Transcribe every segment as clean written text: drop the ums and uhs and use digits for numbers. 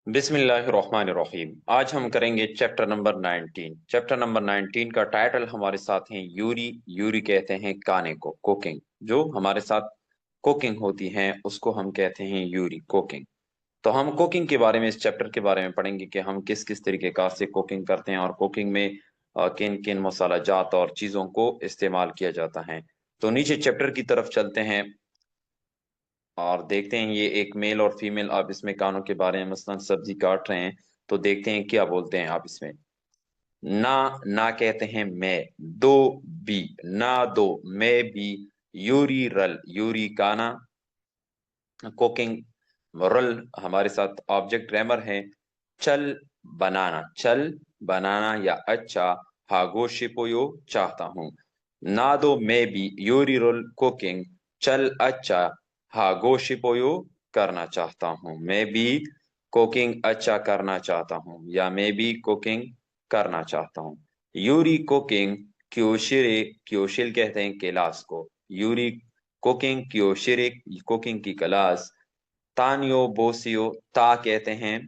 बिस्मिल्लाहिर्रहमानिर्रहीम। आज हम करेंगे चैप्टर नंबर 19। चैप्टर नंबर 19 का टाइटल हमारे साथ है यूरी। यूरी कहते हैं खाने को, कुकिंग। जो हमारे साथ कुकिंग होती है उसको हम कहते हैं यूरी, कुकिंग। तो हम कुकिंग के बारे में, इस चैप्टर के बारे में पढ़ेंगे कि हम किस किस तरीके कार से कुकिंग करते हैं और कुकिंग में किन किन मसाला जात और चीज़ों को इस्तेमाल किया जाता है। तो नीचे चैप्टर की तरफ चलते हैं और देखते हैं। ये एक मेल और फीमेल आप इसमें कानों के बारे में मसलन सब्जी काट रहे हैं, तो देखते हैं क्या बोलते हैं आप इसमें। ना, ना कहते हैं मैं। दो, बी, ना दो, मैं भी। यूरी रल, यूरी काना, कुकिंग। रल हमारे साथ ऑब्जेक्ट ग्रामर है। चल बनाना, चल बनाना या अच्छा। हागो शिपोयो चाहता हूँ। ना दो मैं भी, यूरी रोल कुकिंग। चल अच्छा, हागो शिपोयो करना चाहता हूँ। मैं भी कुकिंग अच्छा करना चाहता हूँ या मैं भी कुकिंग करना चाहता हूँ। यूरी कुकिंग क्योशिरे, क्योशिल कहते हैं क्लास को। यूरी कुकिंग क्योशिरे, कुकिंग की क्लास। तानियो बोसियो, ता कहते हैं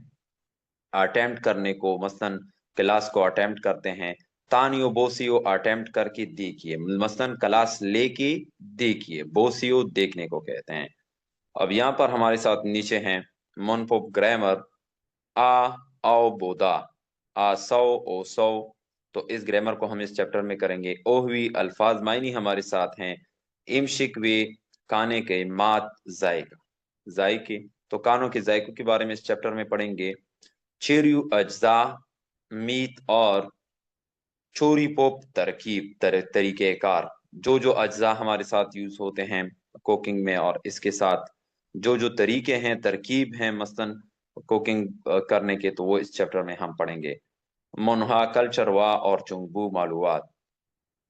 अटेम्प्ट करने को, मसलन क्लास को अटेम्प्ट करते हैं। तानियो बोसियो अटेम्प्ट करके देखिए, मसलन क्लास लेके देखिए। बोसियो देखने को कहते हैं। अब यहाँ पर हमारे साथ नीचे हैं मोनपोप ग्रामर। आ, आओ बोदा, आ सौ, ओ सौ। तो इस ग्रामर को हम इस चैप्टर में करेंगे। ओहवी अल्फाज मायनी हमारे साथ हैं। इमशिक वे, खाने के। मात जायका, जायके। तो कानों के जायकों के बारे में इस चैप्टर में पढ़ेंगे। चेरियो अज्जा, मीत और चोरी पोप तरकीब, तरीकेकार। जो जो अज्जा हमारे साथ यूज होते हैं कुकिंग में और इसके साथ जो जो तरीके हैं, तरकीब हैं मसलन कुकिंग करने के, तो वो इस चैप्टर में हम पढ़ेंगे। मुनहा कल्चर वा और चुंगबू मालूमात।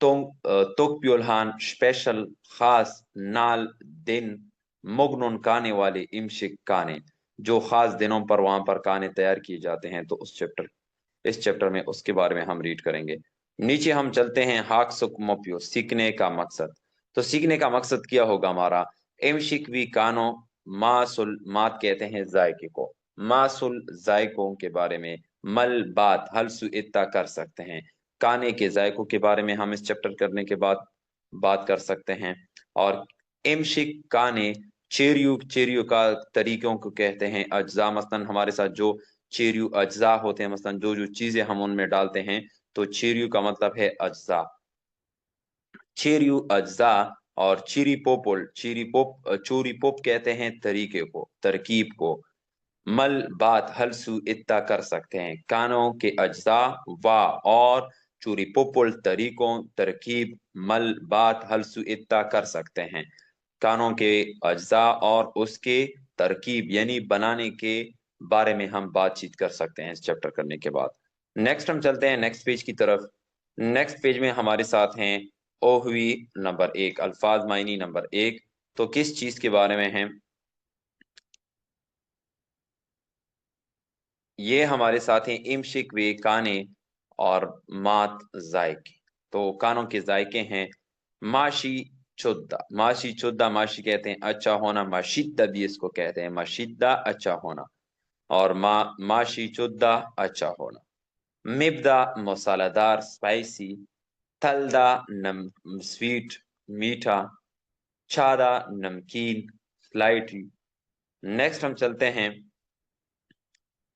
तुक प्योल्हान स्पेशल खास नाल दिन मुगनुन काने वाले इमशिक काने। जो खास दिनों पर वहां पर काने तैयार किए जाते हैं, तो इस चैप्टर में उसके बारे में हम रीड करेंगे। नीचे हम चलते हैं। हाक सुक मोपियो, सीखने का मकसद। तो सीखने का मकसद क्या होगा हमारा। इमशिक वी कानो, मासुल, मात कहते हैं जायके को। मासुल जायकों के बारे में। मल बात, हलसु इत्ता कर सकते हैं। खाने के जायकों के बारे में हम इस चैप्टर करने के बाद बात कर सकते हैं। और इमशिक काने, चेरियो, चेरियो का तरीकों को कहते हैं अज्जा। मसलन हमारे साथ जो चेरियो अज्जा होते हैं, मसलन जो जो चीजें हम उनमें डालते हैं, तो चेरियो का मतलब है अज्जा। चेरियो अज्जा। और चीरी पोपोल, चीरी पोप, चोरी पोप कहते हैं तरीके को, तरकीब को। मल बात हलसु इत्ता कर सकते हैं। कानों के अज्जा वा और चूरी पुपुल तरीकों, तरकीब। मल बात हलसु इत्ता कर सकते हैं। कानों के अज्जा और उसके तरकीब यानी बनाने के बारे में हम बातचीत कर सकते हैं इस चैप्टर करने के बाद। नेक्स्ट हम चलते हैं नेक्स्ट पेज की तरफ। नेक्स्ट पेज में हमारे साथ हैं ओहवी नंबर 1, अल्फाज मायनी नंबर 1। तो किस चीज के बारे में है ये। हमारे साथ हैं इमशिक वे काने और मात जायके। तो कानों के जायके हैं माशी चुद्दा, माशी चुद्दा, माशी कहते हैं अच्छा होना। माशिद्दा भी इसको कहते हैं, माशिद्दा अच्छा होना। और माशी चुद्दा अच्छा होना। मिब्दा मसालादार, स्पाइसी। तलदा नम, स्वीट, मीठा। चादा नमकीन, स्लाइटली। नेक्स्ट हम चलते हैं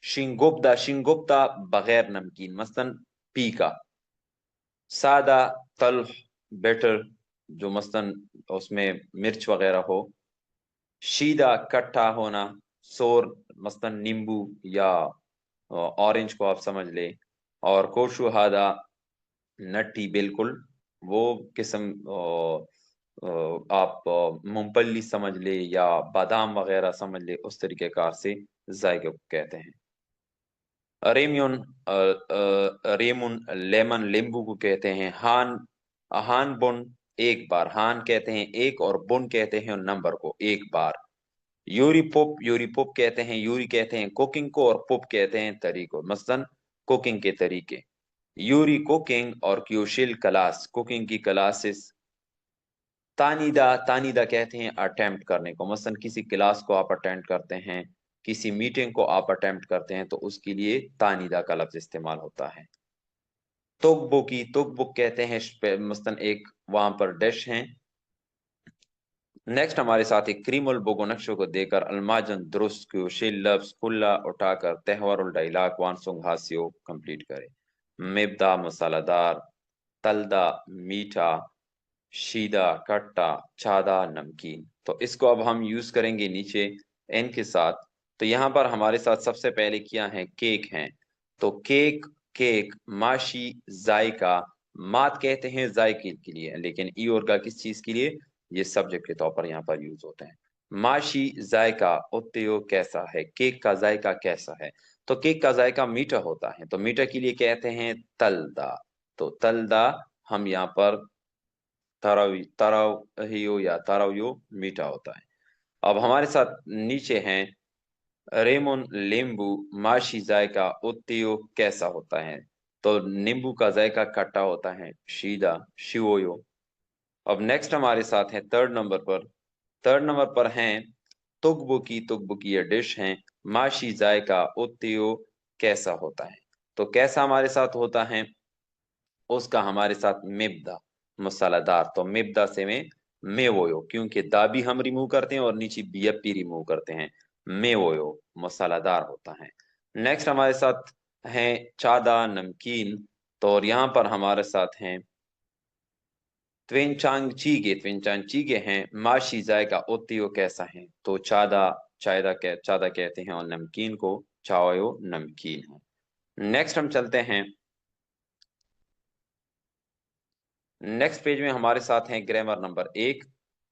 शिंगुप्ता, शिंगुप्ता बगैर नमकीन, मसलन पीका। सादा, तल्ख, बेटर, जो मसलन उसमें मिर्च वगैरह हो। शीदा खट्टा होना। सोर मसलन नींबू या ऑरेंज को आप समझ ले। और कोशुहादा नट्टी, बिल्कुल वो किस्म, आप मूंगफली समझ ले या बादाम वगैरह समझ ले, उस तरीके कार से जायके को कहते हैं। रेम्यून, रेमुन, लेमन, लींबू को कहते हैं। हान, हान बुन, एक बार। हान कहते हैं एक और बुन कहते हैं नंबर को, एक बार। यूरी पोप, यूरी पोप कहते हैं, यूरी कहते हैं कुकिंग को और पोप कहते हैं तरीको, मसलन कुकिंग के तरीके। यूरी कुकिंग और क्यूशिल क्लास, कुकिंग की क्लासेस। तानीदा, तानीदा कहते हैं अटेम्प्ट करने को, मसलन किसी क्लास को आप अटेंड करते हैं किसी मीटिंग को आप अटेम्प्ट करते हैं तो उसके लिए तानीदा का लफ्ज इस्तेमाल होता है। तुकबुक कहते हैं, मसलन एक वहां पर डिश है। नेक्स्ट हमारे साथ एक क्रीमुल बोगोनक्शो को देकर अलमाजन दुरुस्त को शिल्लफ्स कुल्ला उठाकर तहवारुल डायलाक वानसुंग हास्यो कंप्लीट करे। मिब्दा मसालादार, तलदा मीठा, शीदा खट्टा, चादा नमकीन। तो इसको अब हम यूज करेंगे नीचे एन के साथ। तो यहाँ पर हमारे साथ सबसे पहले क्या है, केक है। तो केक, केक, माशी, जायका। मात कहते हैं जायके के लिए, लेकिन ई और का किस चीज के लिए, ये सब्जेक्ट के तौर पर यहाँ पर यूज होते हैं। माशी जायका उत्तयो कैसा है, केक का जायका कैसा है। तो केक का जायका मीठा होता है, तो मीठा के लिए कहते हैं तलदा। तो तलदा हम यहाँ पर तरावियो या तरावियो मीठा होता है। अब हमारे साथ नीचे हैं रेमोन नींबू माशी जायका उत्तियो कैसा होता है। तो नींबू का जायका खट्टा होता है, शीदा शिवोयो। अब नेक्स्ट हमारे साथ है थर्ड नंबर पर हैं तुकबुकी ये डिश है। माशी जायका उत्तियो कैसा होता है। तो कैसा हमारे साथ होता है, उसका हमारे साथ मिब्दा मसालादार। तो मिब्दा से में मेवोयो, क्योंकि दा भी हम रिमूव करते हैं और नीचे बीएपी रिमूव करते हैं। मेवोयो मसालादार होता है। नेक्स्ट हमारे साथ है चादा नमकीन। तो और यहाँ पर हमारे साथ हैं ट्विंचांग चीगे हैं। माशी जायका ओतियो कैसा है। तो चादा कहते हैं और नमकीन को चावयो नमकीन है। नेक्स्ट हम चलते हैं, नेक्स्ट पेज में हमारे साथ है ग्रामर नंबर 1।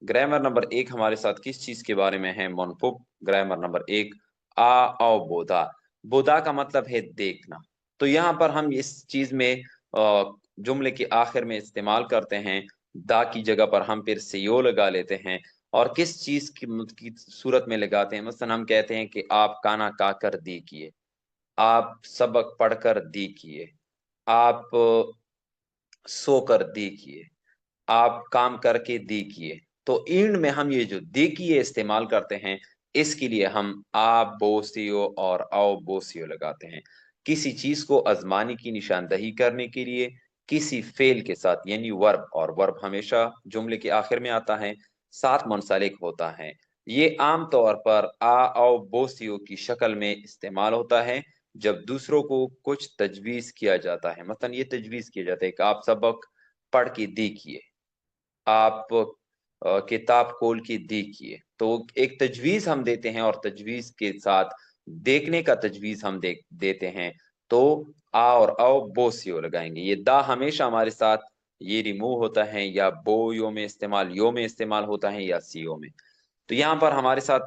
ग्रामर नंबर 1 हमारे साथ किस चीज के बारे में है, मोनपुप। ग्रामर नंबर 1, आ औ बोधा। बोधा का मतलब है देखना। तो यहाँ पर हम इस चीज में जुमले के आखिर में इस्तेमाल करते हैं, दा की जगह पर हम फिर से यो लगा लेते हैं। और किस चीज की सूरत में लगाते हैं, मसलन हम कहते हैं कि आप खाना खाकर देखिए, आप सबक पढ़कर देखिए, आप सोकर देखिए, आप काम करके देखिए। तो ईंड में हम ये जो देखिए इस्तेमाल करते हैं, इसके लिए हम आ बोसियो और आओ बोसियो लगाते हैं। किसी चीज को आजमाने की निशानदही करने के लिए किसी फेल के साथ, यानी वर्ब, और वर्ब हमेशा जुमले के आखिर में आता है, साथ मुंसलिक होता है। ये आम तौर पर आ आओ बोसियो की शक्ल में इस्तेमाल होता है जब दूसरों को कुछ तजवीज किया जाता है। मतलब ये तजवीज किया जाता है कि आप सबक पढ़ के देखिए, आप किताब खोल के देखिए। तो एक तजवीज हम देते हैं और तजवीज के साथ देखने का तजवीज हम देते हैं। तो आ और आओ बोसियो लगाएंगे। ये दा हमेशा हमारे साथ ये रिमूव होता है, या बो यो में इस्तेमाल, यो में इस्तेमाल होता है, या सीओ में। तो यहाँ पर हमारे साथ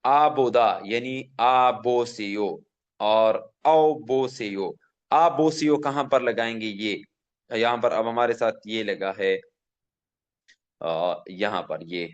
आबोदा यानी आबोसियो और औबोसियो। आबोसियो कहाँ पर लगाएंगे, ये यहाँ पर अब हमारे साथ ये लगा है, यहाँ पर ये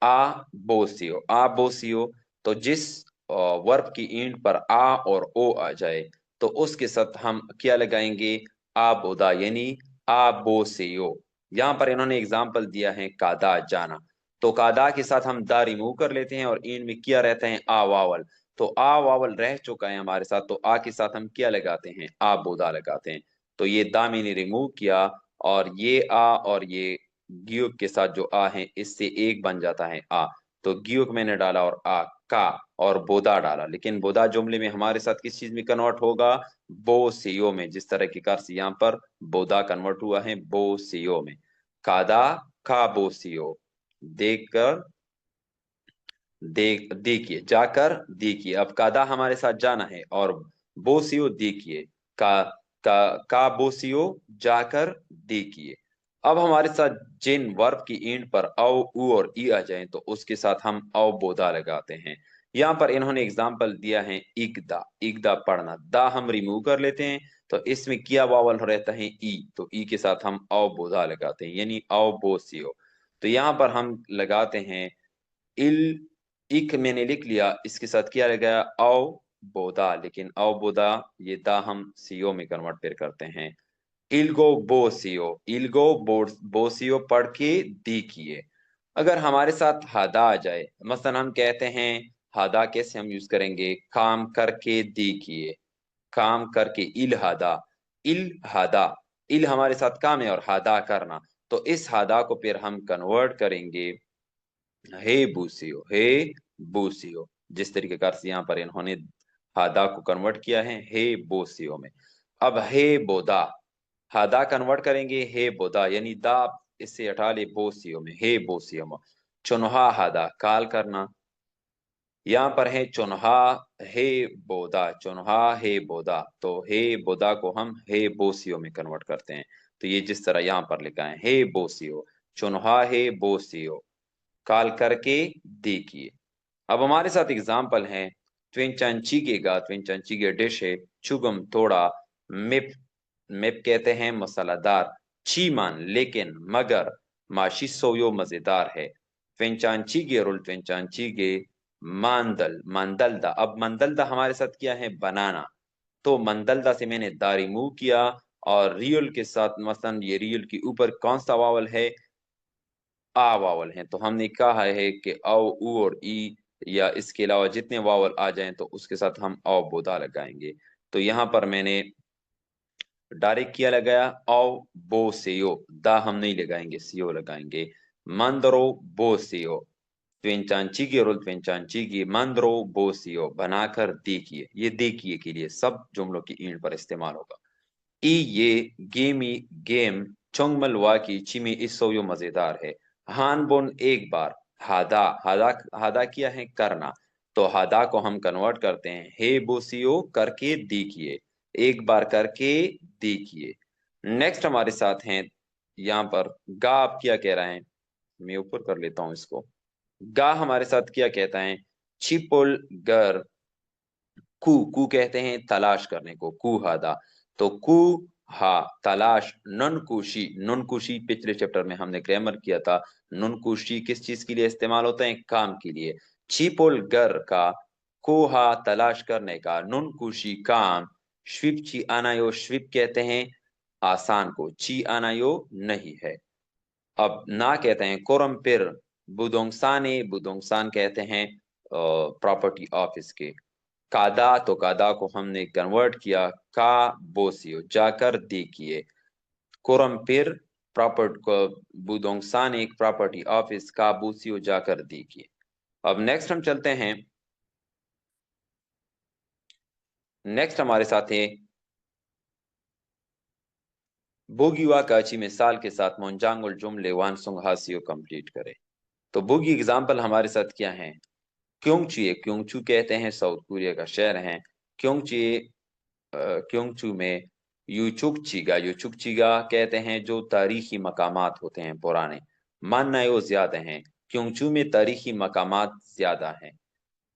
आ बोसियो। तो जिस वर्ब की एंड पर आ और ओ आ जाए तो उसके साथ हम क्या लगाएंगे, आ बोदा यानी आ बोसियो। यहाँ पर इन्होंने एग्जाम्पल दिया है कादा जाना। तो कादा के साथ हम दा रिमूव कर लेते हैं और एंड में क्या रहता है, आ वावल। तो आ वावल रह चुका है हमारे साथ, तो आ के साथ हम क्या लगाते हैं, आ बोदा लगाते हैं। तो ये दा मैंने रिमूव किया, और ये आ और ये गियुक के साथ जो आ है इससे एक बन जाता है आ। तो गियुक मैंने डाला और आ का और बोदा डाला, लेकिन बोदा जुमले में हमारे साथ किस चीज में कन्वर्ट होगा, बो सीओ में। जिस तरह की कार से यहाँ पर बोदा कन्वर्ट हुआ है बो सीओ में। कादा का बो सीओ, देखकर देखिए, जाकर देखिए। अब कादा हमारे साथ जाना है और बोसियो देखिए, का बोसियो जाकर देखिए। अब हमारे साथ जिन वर्ब की एंड पर औ उ और ई आ जाए तो उसके साथ हम औ बोधा लगाते हैं। यहाँ पर इन्होंने एग्जाम्पल दिया है इकदा, इकदा पढ़ना, दा हम रिमूव कर लेते हैं तो इसमें किया वावल रहता है ई, तो ई के साथ हम औ बोधा लगाते हैं यानी औ बोसियो। तो यहाँ पर हम लगाते हैं इल, इक मैंने लिख लिया, इसके साथ क्या लगाया, औ बोदा, लेकिन औ बोदा ये दा हम सीओ में कन्वर्ट फिर करते हैं। इल्गो बोसियो, बोसियो पढ़ के देखिए। अगर हमारे साथ हदा आ जाए, मसलन हम कहते हैं हादा कैसे हम यूज करेंगे, काम करके देखिए, काम करके, इल हादा, इल हादा, इल हमारे साथ काम है और हादा करना, तो इस हादा को फिर हम कन्वर्ट करेंगे हे बूसियो, हे बूसियो, जिस तरीके कार से यहाँ पर इन्होंने हादा को कन्वर्ट किया है हे बोसियो में। अब हे बोदा, हादा कन्वर्ट करेंगे हे बोदा, यानी दा इससे हटा ले बोसियो में, हे बोसियो में। चुनहा हादा, काल करना, यहाँ पर है चुनहा हे बोदा, चुनहा हे बोदा, तो हे बोदा को हम हे बोसियो में कन्वर्ट करते हैं। तो ये जिस तरह यहाँ पर लिखा है हे बोसियो, चुनहा हे बोसियो, काल करके देखिए। अब हमारे साथ एग्जाम्पल है ट्विंचांचीगेगा, ट्विंचांचीगे डिश है, चुगम थोड़ा, मिप, मिप कहते हैं मसालादार, चीमान लेकिन, मगर, माशी सोयो मजेदार है, ट्विंचांचीगे रोल, ट्विंचांचीगे मांदल, मांदलदा। अब मंदलदा हमारे साथ क्या है, बनाना, तो मंदलदा से मैंने दा रिमूव किया और रियल के साथ, मसलन ये रियल के ऊपर कौन सा वावल है, आ वावल है, तो हमने कहा है कि औ, उ और ई, या इसके अलावा जितने वावल आ जाएं तो उसके साथ हम औ बोदा लगाएंगे। तो यहाँ पर मैंने डायरेक्ट किया लगाया औ बो सेयो, दा हम नहीं लगाएंगे, सीओ लगाएंगे। मंदरो बो सीओ, ट्वेंचांची रोल, ट्वेंचांची मंदरो बो सीओ, बनाकर देखिए, ये देखिए के लिए सब जुमलों की ईंड पर इस्तेमाल होगा। ई ये गेमी गेम, चोंगमल वाकी चिमी इसोयो मजेदार है, हान बोन एक बार, हादा, हादा, हादा किया है करना, तो हादा को हम कन्वर्ट करते हैं हे बोसियो, करके देखिए, एक बार करके देखिए। नेक्स्ट हमारे साथ हैं यहाँ पर गा, आप क्या कह रहे हैं, मैं ऊपर कर लेता हूं इसको। गा हमारे साथ क्या कहता है, छिपुल गर, कू, कू कहते हैं तलाश करने को, कू हादा, तो कू हा तलाश, नुनकुशी, नुनकुशी पिछले चैप्टर में हमने ग्रामर किया था, नुनकुशी किस चीज के लिए इस्तेमाल होता है, काम के लिए। छिपोल गर का, कोहा तलाश करने का, नुनकुशी काम, श्विप ची आनायो, श्विप कहते हैं आसान को, ची आनायो नहीं है। अब ना कहते हैं कोरम पिर, बुदोंगसाने, बुदोंगसान कहते हैं प्रॉपर्टी ऑफिस के। कादा, तो कादा को हमने कन्वर्ट किया का बोसियो, जाकर देखिए। कोरमपिर प्रॉपर्ट को, बुदोंगसान एक प्रॉपर्टी ऑफिस, का बोसियो जाकर देखिए। अब नेक्स्ट हम चलते हैं, नेक्स्ट हमारे साथ है बोगीवा काची मिसाल के साथ मोनजांगुल जुमले वानसुंग हासियो कंप्लीट करें। तो बोगी एग्जाम्पल हमारे साथ क्या है, क्योंचुए, क्योंचू कहते हैं साउथ कोरिया का शहर है, क्योंचुए, क्योंचू में यूचुकचिगा, यूचुकचिगा कहते हैं जो तारीखी मकामात होते हैं पुराने, माननायो ज्यादा हैं, क्योंचू में तारीखी मकामात ज्यादा हैं।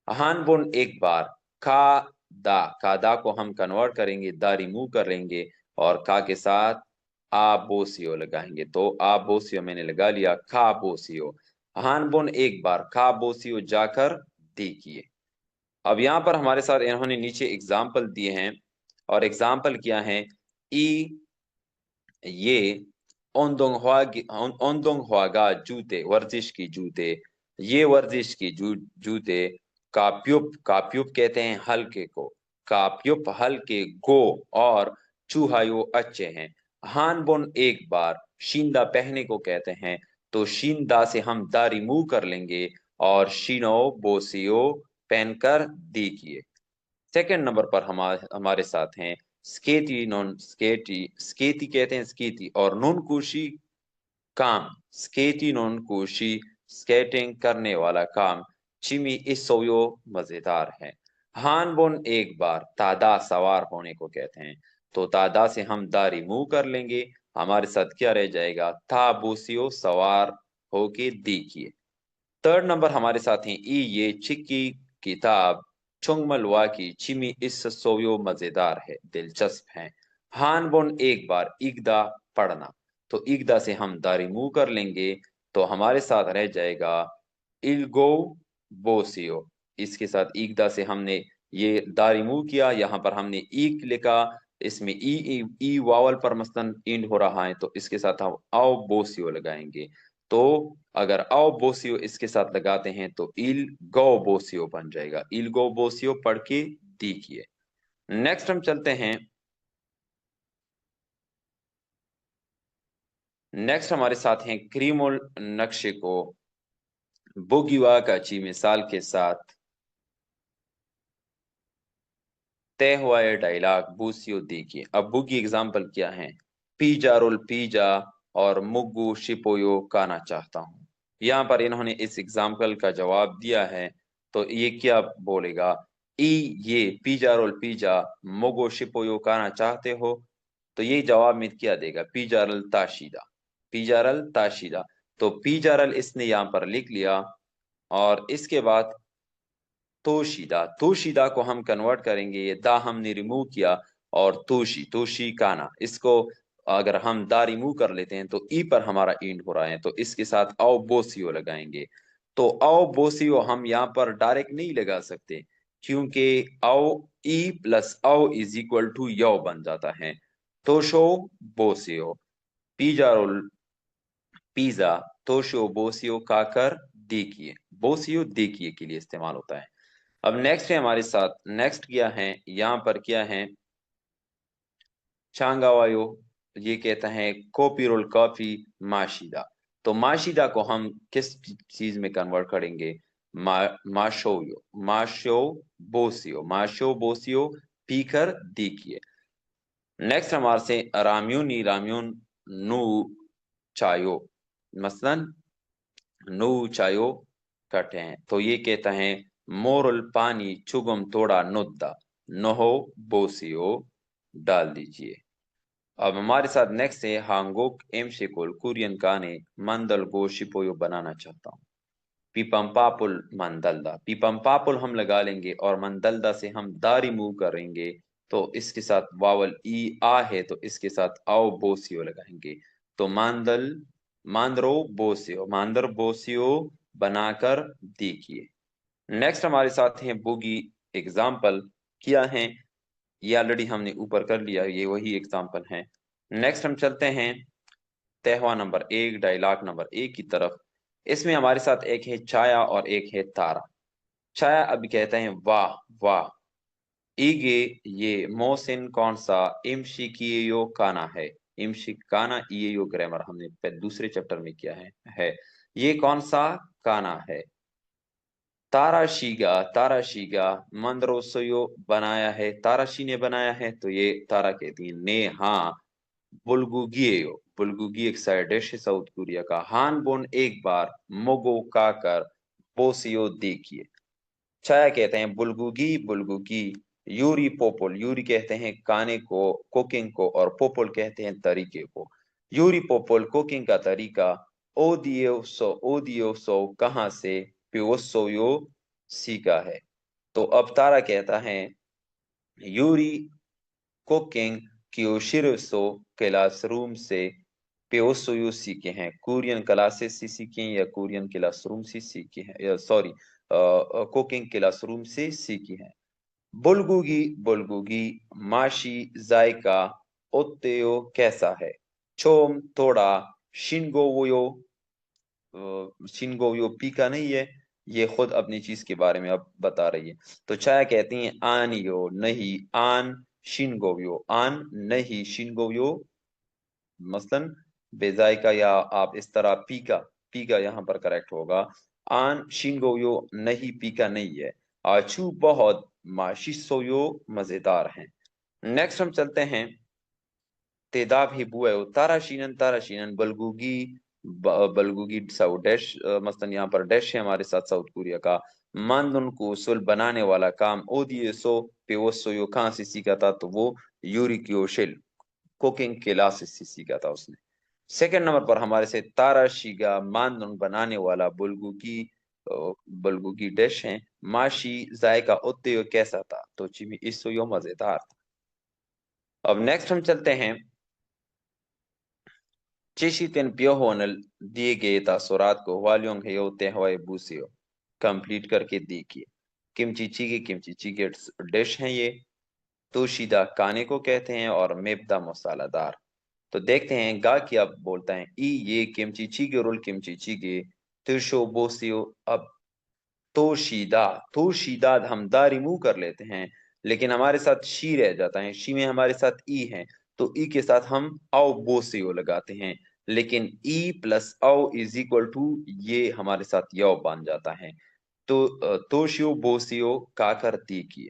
हानबुन एक बार, का दा को हम कन्वर्ट करेंगे, दा रिमूव कर लेंगे और का के साथ आ बोसियो लगाएंगे, तो आ बोसियो मैंने लगा लिया, खा बोसियो। हानबुन एक बार, खा बोसियो जाकर देखिए। अब यहाँ पर हमारे साथ इन्होंने नीचे एग्जाम्पल दिए हैं और एग्जाम्पल क्या है, ई ये ओंदोंग हुआगा जूते, वर्जिश की जूते, ये वर्जिश की जूते, काप्युप, काप्युप कहते हैं हल्के को, काप्युप हल्के, गो और चूहायो अच्छे हैं। हानबुन एक बार, शींदा पहने को कहते हैं, तो शींदा से हम दा रिमूव कर लेंगे और शीनो बोसियो पहनकर देखिए। सेकंड नंबर पर हमारे साथ हैं स्केटी, नॉन स्केटी, स्केटी कहते हैं स्केटी, और नॉन कुशी काम, स्केटी नॉन कुशी स्केटिंग करने वाला काम, चिमी इस सोयो मजेदार है। हानबोन एक बार, तादा सवार होने को कहते हैं, तो तादा से हम दा रिमूव कर लेंगे, हमारे साथ क्या रह जाएगा, था बोसियो सवार होके देखिए। थर्ड नंबर हमारे साथ हैं ई ये चिक्की किताब, चुंगमलवा की चिमी इस सोयो मजेदार है, दिलचस्प है। हानबोन एक बार, इगदा पढ़ना, तो इगदा से हम दा रिमूव कर लेंगे, तो हमारे साथ रह जाएगा इल्गो बोसियो, इसके साथ इगदा से हमने ये दा रिमूव किया, यहाँ पर हमने ईक लिखा, इसमें ई वावल पर मसलन इंड हो रहा है, तो इसके साथ हम आओ बोसियो लगाएंगे, تو اگر आओ बोसियो इसके साथ लगाते हैं तो il go बोसियो बन जाएगा। il go बोसियो पढ़ के देखिए। नेक्स्ट हम चलते हैं, नेक्स्ट हमारे साथ हैं क्रीमोल नक्शे को बुगिवा का अच्छी मिसाल के साथ तय हुआ है डायलॉग बूसियो देखिए। अब बुगी एग्जाम्पल क्या है, पीजा रोल पीजा और मुग्गू शिपोयो काना चाहता हूँ। यहाँ पर इन्होंने इस एग्जाम्पल का जवाब दिया है, तो ये क्या बोलेगा, ई ये पीजा रोल पीजा मुगो शिपोयो काना चाहते हो, तो ये जवाब में क्या देगा, पीजारल ताशीदा, पीजारल ताशीदा। तो पीजारल इसने यहाँ पर लिख लिया, और इसके बाद तोशीदा, तोशीदा को हम कन्वर्ट करेंगे, ये दा हमने रिमूव किया, और तोशी तोशी काना, इसको अगर हम दा रिमूव कर लेते हैं तो ई पर हमारा इंड हो रहा है, तो इसके साथ आओ बोसियो लगाएंगे। तो आओ बोसियो हम यहाँ पर डायरेक्ट नहीं लगा सकते, क्योंकि आओ ई प्लस आओ इज इक्वल टू यो बन जाता है। तोशो बोसियो, पीजा रोल पिज्जा, तोशो बोसियो खाकर देखिए, बोसियो देखिए के लिए इस्तेमाल होता है। अब नेक्स्ट है हमारे साथ, नेक्स्ट क्या है यहाँ पर, क्या है चांगावायो, ये कहता है कॉपी रोल कॉफी माशिदा। तो माशिदा को हम किस चीज में कन्वर्ट करेंगे, माशोयो, माशो बोसियो, माशो बोसियो पीकर देखिए। नेक्स्ट हमारे से राम्यूनी राम्यून नू चायो, मसलन नू चायो कटे हैं, तो ये कहता है मोरल पानी चुगम थोड़ा नुद्दा नहो बोसियो डाल दीजिए। अब हमारे साथ नेक्स्ट है हांगोक एम शेकोल कुरियन काने मंदल गो शिपोयो बनाना चाहता हूँ। पीपम मंदलदा, पीपम पापुल हम लगा लेंगे और मंदलदा से हम दा रिमूव करेंगे, तो इसके साथ वावल ई आ है, तो इसके साथ आओ बोसियो लगाएंगे। तो मांदल मांदरो बोसियो, मांदर बोसियो बनाकर देखिए। नेक्स्ट हमारे साथ है बुगी एग्जाम्पल, क्या है ये ऑलरेडी हमने ऊपर कर लिया, ये वही एग्जाम्पल है। नेक्स्ट हम चलते हैं तहवा नंबर 1 डायलॉग नंबर 1 की तरफ। इसमें हमारे साथ एक है छाया और एक है तारा। छाया अभी कहते हैं वाह वाह, ईगे ये मोहसिन कौन सा इमशिकियो काना है, इमशिक काना इयो ग्रामर हमने दूसरे चैप्टर में किया है ये कौन सा काना है। ताराशीगा, ताराशीगा मंद्रोसोयो बनाया है, ताराशी ने बनाया है, तो ये तारा कहती है ने हाँ बुलगुगियो, बुलगुगी एक साइड डिश है साउथ कोरिया का, हान बोन एक बार मोगो काकर बोसियो देखिए। छाया कहते हैं बुलगुगी बुलगुगी, यूरी पोपोल, यूरी कहते हैं खाने को कुकिंग को, और पोपोल कहते हैं तरीके को। यूरी पोपोल कुकिंग का तरीका, ओदियो सो कहाँ से, प्योसोयो सीखा है। तो अब तारा कहता है यूरी कुकिंग क्योशिरसो क्लासरूम से प्योसोयो सीखे हैं, कोरियन क्लासेस से सीखे हैं या कोरियन क्लासरूम से सीखे हैं, सॉरी कुकिंग क्लासरूम से सीखी हैं। बुलगुगी बुलगुगी माशी जायका ओत्तेयो कैसा है, चोम थोड़ा, शिनगोयो शिनगोयो पीका नहीं है, ये खुद अपनी चीज के बारे में अब बता रही है। तो छाया कहती हैं आन यो नहीं, आन शिनगोयो, आन नहीं शिनगोयो, मसलन बेजायका, या आप इस तरह पीका, पीका यहाँ पर करेक्ट होगा, आन शिनगोयो नहीं पीका नहीं है, आचू बहुत, माशिसोयो मजेदार हैं। नेक्स्ट हम चलते हैं तेदाब ही बुए तारा शीनन बलगुगी बलगुगी साउथ डैश, मसलन यहाँ पर डैश है हमारे साथ साउथ कोरिया का, मानदुन को सुल बनाने वाला काम ओदिए सो पेवसो यो कहाँ से सीखा था, तो वो यूरी क्योशिल कुकिंग क्लासेस से सीखा था उसने। सेकंड नंबर पर हमारे से तारा शीगा मानदुन बनाने वाला बुलगुगी बलगुगी डैश है, माशी जायका ओत्ते कैसा था, तो चिमी इसो यो मजेदार था। अब नेक्स्ट हम चलते हैं चेशितेन प्योहोनल दिए गए तासुरात को वाल्योंग हेयो तेहवाए बूसियो कंप्लीट करके देखिए। किमची के डिश हैं ये, तोशीदा खाने को कहते हैं, और मेबदा मसालादार। तो देखते हैं गा क्या बोलता है। ई ये किमची चीगे रोल किमची चीगे तिरशो बोसियो। अब तो शीदा हम दा रिमूव कर लेते हैं, लेकिन हमारे साथ शी रह जाता है। शी में हमारे साथ ई है, तो ई के साथ हम आओ बोसियो लगाते हैं, लेकिन ई प्लस आओ इज इक्वल टू ये हमारे साथ यो बन जाता है। तो तोशियो बोसियो काकर ती किए।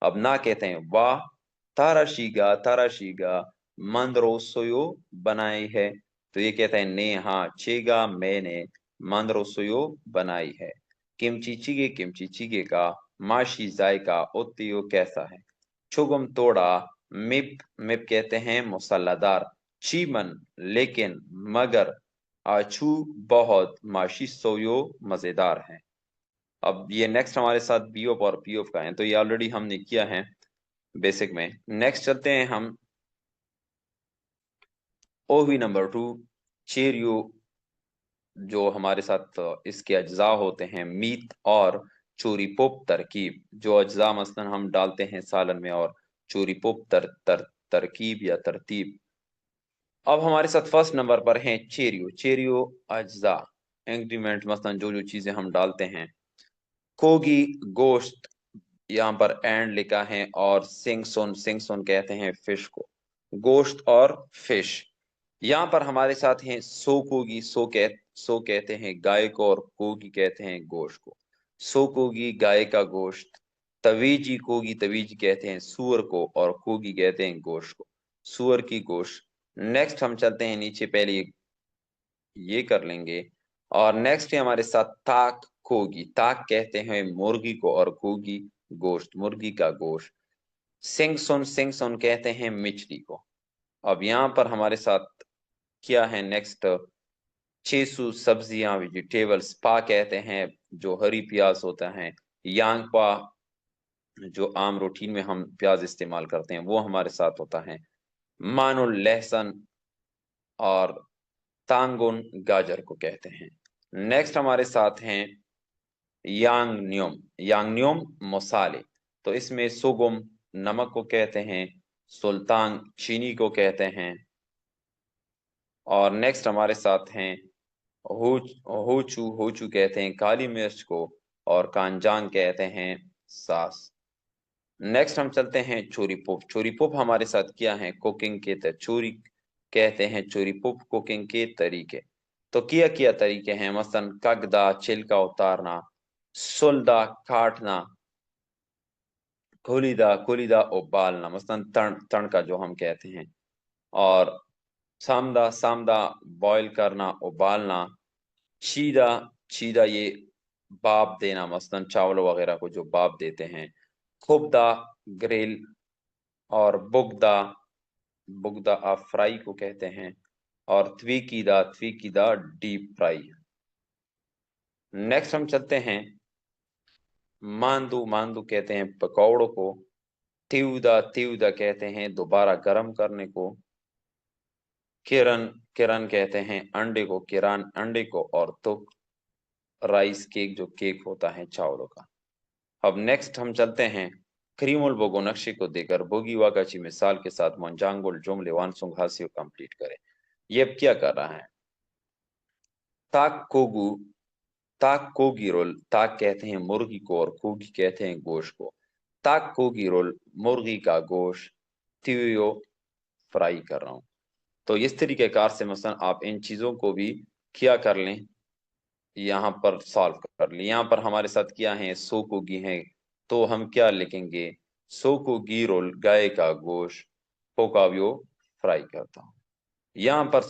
अब ना कहते हैं वाह ताराशीगा मंदरो सोयो बनाई है। तो ये कहता है ने हाँ चेगा मैंने मंदरो सोयो बनाई है। किमची चीगे का माशी जायका ओतियो कैसा है। छुगम तोड़ा मिप मिप कहते हैं मसालादार। चीमन लेकिन मगर आछू बहुत माशी सोयो मजेदार है। अब ये नेक्स्ट हमारे साथ बीओफ और पीओफ का है, तो ये ऑलरेडी हमने किया है बेसिक में। नेक्स्ट चलते हैं हम ओवी नंबर 2 चेरियो। जो हमारे साथ इसके अज्जा होते हैं मीट और चोरीपोप तरकीब। जो अज्जा मसलन हम डालते हैं सालन में, और चोरीपोप तरकीब या तरतीब। अब हमारे साथ फर्स्ट नंबर पर हैं चेरियो। चेरियो अज्जा इंग्रीडिएंट मसलन जो जो चीजें हम डालते हैं। कोगी गोश्त, यहाँ पर एंड लिखा है, और सिंगसोन कहते हैं फिश को, गोश्त और फिश। यहाँ पर हमारे साथ हैं सोकोगी, सो कहते हैं गाय को, और कोगी कहते हैं गोश्त को। सोकोगी गाय का गोश्त, तवीजी कहते हैं सुअर को, और कोगी कहते हैं गोश्त को, सुअर की गोश्त। नेक्स्ट हम चलते हैं नीचे, पहले ये कर लेंगे। और नेक्स्ट है हमारे साथ ताक कोगी। ताक कहते हैं मुर्गी को, और कोगी गोश्त, मुर्गी का गोश्त। सिंगसोन कहते हैं मछली को। अब यहाँ पर हमारे साथ क्या है नेक्स्ट, चेसू सब्जियां वेजिटेबल्स। पा कहते हैं जो हरी प्याज होता है। यांग पा जो आम रूटीन में हम प्याज इस्तेमाल करते हैं वो हमारे साथ होता है। मानुल लहसुन, और तांगुन गाजर को कहते हैं। नेक्स्ट हमारे साथ हैं यांगन्योम मसाले। तो इसमें सुगम नमक को कहते हैं, सुल्तान चीनी को कहते हैं। और नेक्स्ट हमारे साथ हैं होचू कहते हैं काली मिर्च को, और कांजांग कहते हैं सास। नेक्स्ट हम चलते हैं चोरीपोप हमारे साथ क्या है कुकिंग के चोरी कहते हैं चोरीपोप कुकिंग के तरीके। तो किया तरीके हैं मसलन कगदा छिलका उतारना, सुलदा काटना, कुलीदा उबालना मसलन तड़का जो हम कहते हैं, और सामदा बॉईल करना उबालना, चीदा चीदा ये बाप देना मसलन चावल वगैरह को जो बाप देते हैं, खुबदा ग्रिल, और बुगदा बुगदा आप फ्राई को कहते हैं, और त्विकीदा डीप फ्राई। नेक्स्ट हम चलते हैं मांदू कहते हैं पकौड़ों को, तिउदा कहते हैं दोबारा गर्म करने को, किरण कहते हैं अंडे को, किरान अंडे को, और तो राइस केक जो केक होता है चावलों का। अब नेक्स्ट हम चलते हैं क्रीमुल बोगो नक्शे को देकर बोगी वाकाची मिसाल के साथ मंजांगोल जुमले वानसुंग हासियो कंप्लीट करें। ये अब क्या कर रहा है, ताक कोगू ताक कोगी रोल, ताक कहते हैं मुर्गी को, और कोगी कहते हैं गोश्त को। ताक कोगी रोल मुर्गी का गोश्त, तियो फ्राई कर रहा हूँ। तो इस तरीके कार से मसलन आप इन चीजों को भी क्या कर लें, यहाँ पर सॉल्व कर लें। यहाँ पर हमारे साथ क्या है सोकोगी है, तो हम क्या लिखेंगे, सोकोगी रोल गाय का गोश्त पोकावियो फ्राई करता हूँ। यहाँ पर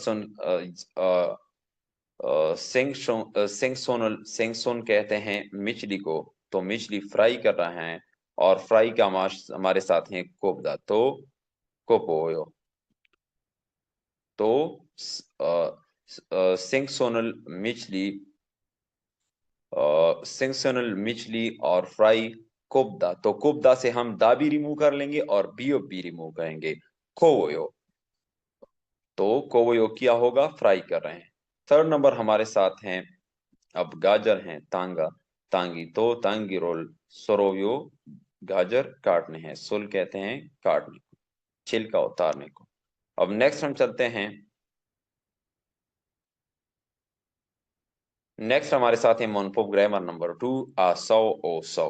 सिंगसोन कहते हैं मछली को, तो मछली फ्राई कर रहे हैं, और फ्राई का माश हमारे साथ है कोबदा, तो कोपोयो। तो सिंगसोनल मछली मछली और फ्राई कोबदा, तो कोबदा से हम दा भी रिमूव कर लेंगे और बीओ भी रिमूव करेंगे, कोवोयो। तो कोवोयो क्या होगा, फ्राई कर रहे हैं। थर्ड नंबर हमारे साथ हैं अब गाजर हैं तांगी, तो तांगी रोल सोरोवियो, गाजर काटने हैं, सुल कहते हैं काटने को, छिलका उतारने को। अब नेक्स्ट हम चलते हैं, नेक्स्ट हमारे साथ है मोनोपोप ग्रामर नंबर 2, आ सौ ओ सौ।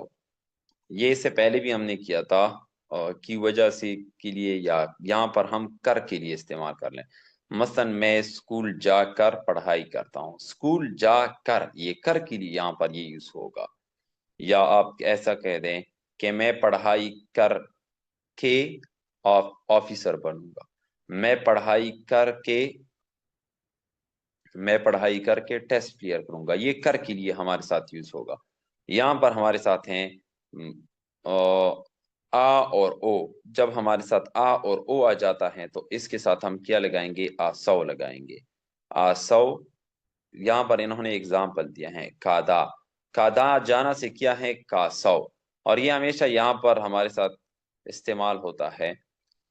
ये इससे पहले भी हमने किया था, की वजह से के लिए या यहाँ पर हम कर के लिए इस्तेमाल कर लें। मसलन मैं स्कूल जाकर पढ़ाई करता हूँ, स्कूल जाकर, ये कर के लिए यहाँ पर ये यूज होगा। या आप ऐसा कह दें कि मैं पढ़ाई कर के ऑफिसर बनूंगा, मैं पढ़ाई करके, मैं पढ़ाई करके टेस्ट क्लियर करूंगा, ये कर के लिए हमारे साथ यूज होगा। यहाँ पर हमारे साथ हैं आ और ओ। जब हमारे साथ आ और ओ आ जाता है तो इसके साथ हम क्या लगाएंगे, आ सौ लगाएंगे। आ सौ, यहाँ पर इन्होंने एग्जाम्पल दिया है कादा, कादा जाना से क्या है का सौ, और ये हमेशा यहाँ पर हमारे साथ इस्तेमाल होता है।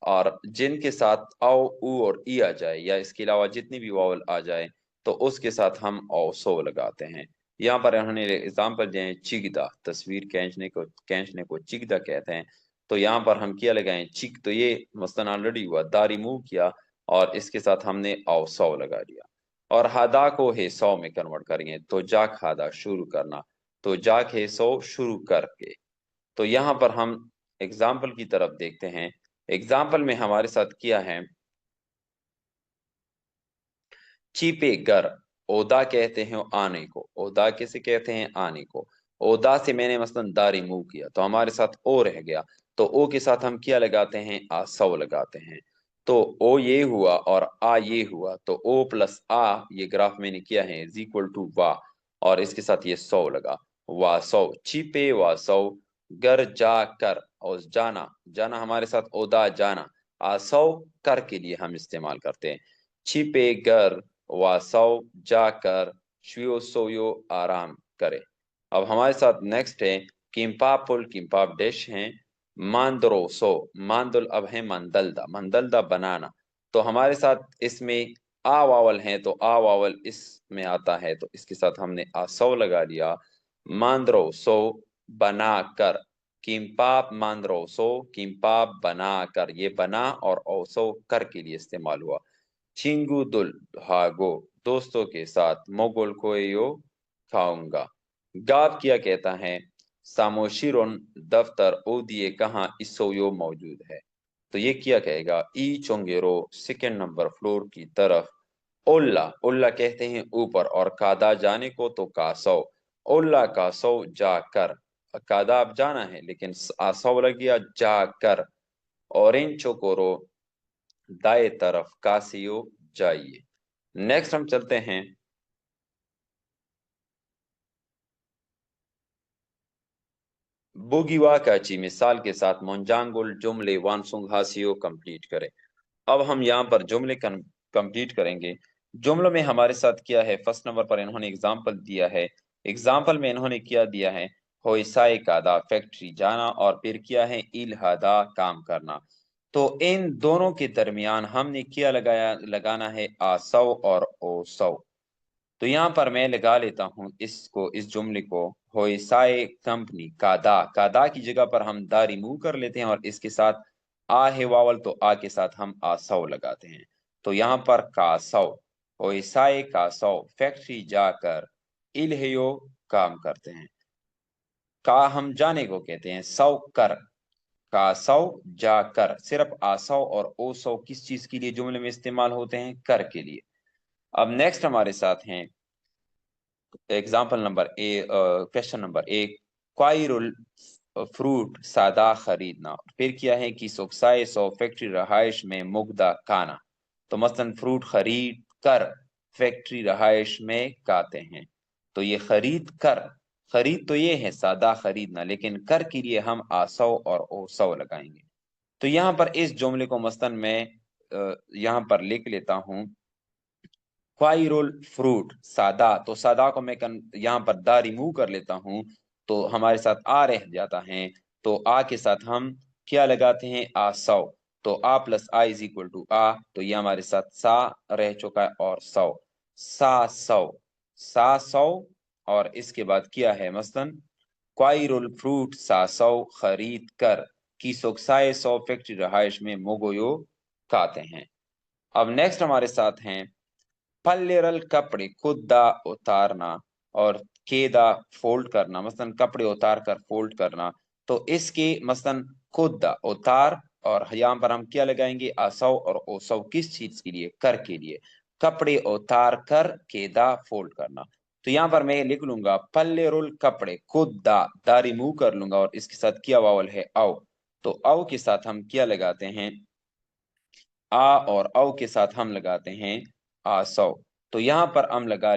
और जिनके साथ औ उ और ई आ जाए या इसके अलावा जितनी भी वावल आ जाए तो उसके साथ हम औ सो लगाते हैं। यहाँ पर उन्होंने एग्जाम्पल दिए हैं चिगदा, तस्वीर खींचने को चिगदा कहते हैं। तो यहाँ पर हम क्या लगाएं, चिक, तो ये मसलन ऑलरेडी हुआ, दा रिमूव किया और इसके साथ हमने औ सौ लगा दिया। और हादा को है सौ में कन्वर्ट करेंगे तो जाक हादा, शुरू करना, तो जाक है सौ शुरू करके। तो यहाँ पर हम एग्जाम्पल की तरफ देखते हैं। एग्जाम्पल में हमारे साथ क्या है, चीपे गर, ओदा कहते हैं आने को, ओदा कैसे कहते हैं, आने को। ओदा से मैंने मसलन दा रिमूव किया तो हमारे साथ ओ रह गया, तो ओ के साथ हम क्या लगाते हैं, आ सौ लगाते हैं। तो ओ ये हुआ और आ ये हुआ, तो ओ प्लस आ, ये ग्राफ मैंने किया है, इज इक्वल टू वा, और इसके साथ ये सौ लगा, वा सौ, चीपे वा सौ, गर जा कर, और जाना, जाना हमारे साथ ओदा जाना, आ सौ कर के लिए हम इस्तेमाल करते हैं। छिपे गर वासौ जाकर, शियो सोयो आराम करे। अब हमारे साथ नेक्स्ट है किम्पाप पुल, किम्पाप डिश है, मांदरो सो, मांदुल अब है मंदलदा, मंदलदा बनाना। तो हमारे साथ इसमें आ वावल है तो आ वावल इसमें आता है तो इसके साथ हमने आ सौ लगा दिया। मांद्रो सो, बना कर, किम्पाप मांद्रो सो, किम्पाप बना कर, ये बना और ओसो कर के लिए इस्तेमाल हुआ। चिंगू दुल हागो, दोस्तों के साथ, मोगल कोयो खाऊंगा। गाब क्या कहता है, सामोशिरोन दफ्तर ओ दिए कहाँ इसोयो मौजूद है। तो ये क्या कहेगा, ई चोंगेरो सेकेंड नंबर फ्लोर की तरफ, ओल्ला, ओल्ला कहते हैं ऊपर, और कादा जाने को तो कासौ, ओल्ला कासौ जाकर, कादा अब जाना है लेकिन आसौ लग गया जाकर। ऑरेंज चोकोरो दाएं तरफ, कासियो जाइए। नेक्स्ट हम चलते हैं, बुगिवा काची मिसाल के साथ मोन्जांगुल जुमले वानसुंग हासियो कंप्लीट करें। अब हम यहाँ पर जुमले कंप्लीट करेंगे। जुमलों में हमारे साथ क्या है, फर्स्ट नंबर पर इन्होंने एग्जाम्पल दिया है। एग्जाम्पल में इन्होंने क्या दिया है, होइसाए कादा फैक्ट्री जाना, और फिर क्या है, इलहादा काम करना। तो इन दोनों के दरमियान हमने क्या लगाना है, आसौ और ओ सौ। तो यहाँ पर मैं लगा लेता हूँ इसको, इस जुमले को, होइसाए कंपनी कादा, कादा की जगह पर हम दा रिमूव कर लेते हैं और इसके साथ आ है वावल तो आ के साथ हम आसौ लगाते हैं। तो यहाँ पर कासौ, होइसाए कासौ फैक्ट्री जाकर, इलहयो काम करते हैं। का हम जाने को कहते हैं, सौ कर, कासौ जाकर, सिर्फ आसौ और ओ सौ किस चीज के लिए जुमले में इस्तेमाल होते हैं, कर के लिए। अब नेक्स्ट हमारे साथ हैं एग्जाम्पल नंबर क्वेश्चन नंबर एक, क्वाइरुल फ्रूट सादा खरीदना, फिर क्या है कि सोक्साए सो फैक्ट्री रहायश में मुग्दा काना। तो मसलन फ्रूट खरीद कर फैक्ट्री रहायश में काते हैं। तो ये खरीद कर, खरीद तो ये है सादा खरीदना, लेकिन कर के लिए हम आसौ और ओ सौ लगाएंगे। तो यहाँ पर इस जुमले को मसलन मैं यहाँ पर लिख लेता हूँ, क्वाइरुल फ्रूट सादा, तो सादा को मैं यहाँ पर दा रिमूव कर लेता हूँ तो हमारे साथ आ रह जाता है। तो आ के साथ हम क्या लगाते हैं, आ सौ, तो आ प्लस आ इज इक्वल टू आ, तो ये हमारे साथ सा रह चुका है और सौ, सा सौ, सा सौ। और इसके बाद क्या है, मसलन क्वाइरुल फ्रूट सा सौ खरीद कर, की सोक्साए सौ फैक्ट्री रहायश में मोगोयो खाते हैं। अब नेक्स्ट हमारे साथ हैं पल्लेरल कपड़े खुदा उतारना और केदा फोल्ड करना, मसलन कपड़े उतार कर फोल्ड करना। तो इसके मसलन खुदा उतार और यहाँ पर हम क्या लगाएंगे, असौ और ओसौ, किस चीज के लिए, कर के लिए। कपड़े उतार कर केदा फोल्ड करना। तो यहाँ पर मैं लिख लूंगा पल्लेरुल कपड़े खुदा, दा रिमूव कर लूंगा और इसके साथ क्या वावल है, औ। तो औ के साथ हम क्या लगाते हैं, आ, और औ के साथ हम लगाते हैं आसौ। तो यहाँ पर हम लगा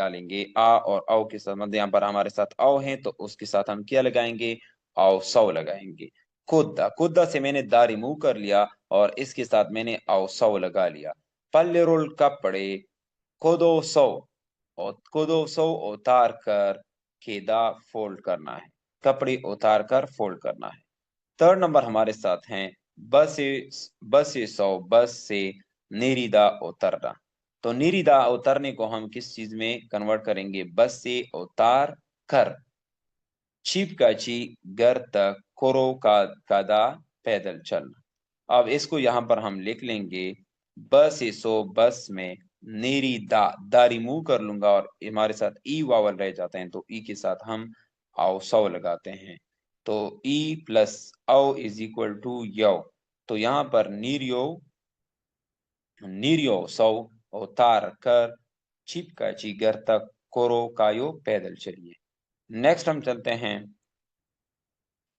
लेंगे आ और औ के साथ, मतलब यहाँ पर हमारे साथ औ है तो उसके साथ हम क्या लगाएंगे, औ सौ लगाएंगे। खुदा, खुदा से मैंने दा रिमूव कर लिया और इसके साथ मैंने औ सौ लगा लिया। पल्लेरुल कपड़े खुदो सौ, और खुदो सौ उतार कर केदा फोल्ड करना है, कपड़े उतार कर फोल्ड करना है। थर्ड नंबर हमारे साथ हैं बस बस सौ, बस से निरीदा उतरना। तो निरीदा उतरने को हम किस चीज में कन्वर्ट करेंगे, बस से उतार कर, छिप का ची, घर तक, कोरो का कादा, पैदल चलना। अब इसको यहाँ पर हम लिख लेंगे बस सो, बस में नेरी दा रिमूव कर लूंगा और हमारे साथ ई वावल रह जाते हैं, तो ई के साथ हम आओ सौ लगाते हैं। तो ई प्लस औ इज इक्वल टू यो। तो यहाँ पर नीरियो, नीरियो सौ, उतार कर, छिप का ची, घर तक, कोरो कायो, पैदल चलिए। नेक्स्ट हम चलते हैं,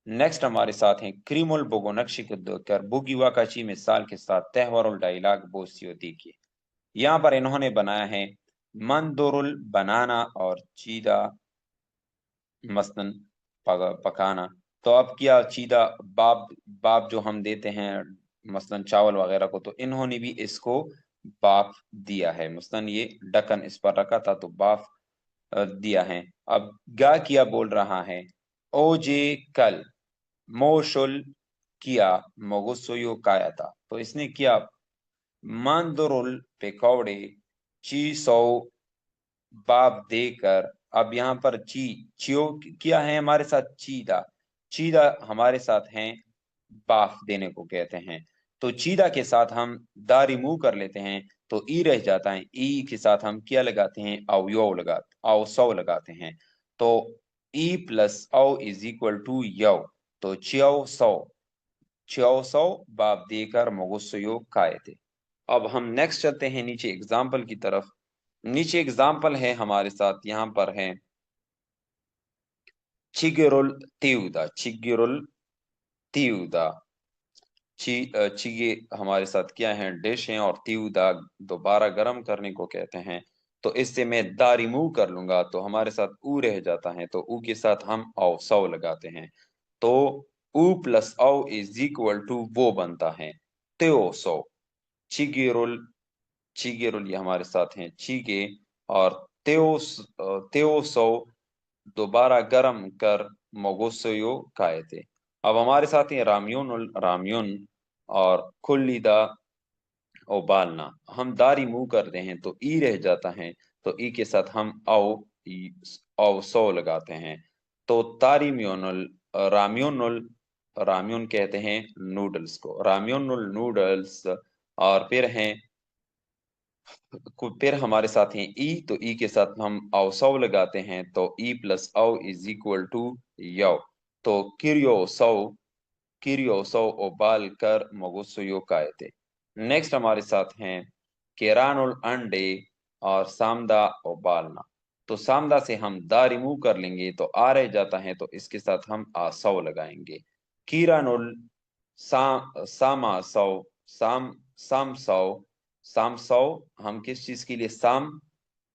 नेक्स्ट हमारे साथ हैं क्रीमुल बोगोनक्शी को देखकर बुगी वाकाची मिसाल के साथ तहवारुल डायलॉग बोसियो देखिए। यहाँ पर इन्होंने बनाया है मंदुरुल बनाना और चीदा मसलन पकाना। तो अब क्या चीदा बाप, बाप जो हम देते हैं मसलन चावल वगैरह को, तो इन्होंने भी इसको बाप दिया है, मसलन ये ढक्कन इस पर रखा था तो बाप दिया है। अब गा किया बोल रहा है ओ जे कल मोशुल किया मोगुसुयो काया था। तो इसने किया मंदुरुल पेकौड़े ची सौ बाप देकर। अब यहाँ पर चियो किया है हमारे साथ चीदा, चीदा हमारे साथ हैं बाफ देने को कहते हैं। तो चीदा के साथ हम दा रिमूव कर लेते हैं तो ई रह जाता है, ई के साथ हम क्या लगाते हैं, अवयव लगाते, अव सौ लगाते हैं। तो ई प्लस औ इज इक्वल टू यव। तो च्यव सौ, च्यव सौ बाप देकर मुगुसयो काये थे। अब हम नेक्स्ट चलते हैं नीचे एग्जाम्पल की तरफ। नीचे एग्जाम्पल है हमारे साथ, यहाँ पर है चिगेरुल तीउदा, चिगेरुल तीउदा, चिगे हमारे साथ क्या है, डिश है, और तीउदा दोबारा गर्म करने को कहते हैं। तो इससे मैं दा रिमूव कर लूंगा तो हमारे साथ ऊ रह जाता है, तो ऊ के साथ हम औ सौ लगाते हैं। तो ऊ प्लस औ इज इक्वल टू वो बनता है त्यो सौ। चिगेरुल, चीगेरुल ये हमारे साथ हैं चीगे, और त्यो, त्यो सौ दोबारा गर्म कर मोगोसयो खाए थे। अब हमारे साथ हैं रामयून, रामयून और खुलीदा उबालना। हम दारी मुंह करते हैं तो ई रह जाता है, तो ई के साथ हम औ सौ लगाते हैं। तो तारीम्योनुल, राम्योनुल, राम्योन कहते हैं नूडल्स को, राम्योनुल नूडल्स। और फिर हमारे साथ हैं ई, तो ई के साथ हम औसौ लगाते हैं, तो ई प्लस औ इज इक्वल टू यौ। तो किरियो सौ उबाल कर मगुसुयो कायते। नेक्स्ट हमारे साथ हैं केरानुल अंडे और सामदा उबालना। तो सामदा से हम दा रिमूव कर लेंगे तो आ रह जाता है, तो इसके साथ हम आसौ लगाएंगे। कीरानुल सामा सौ, साम सौ, साम सौ हम किस चीज के लिए,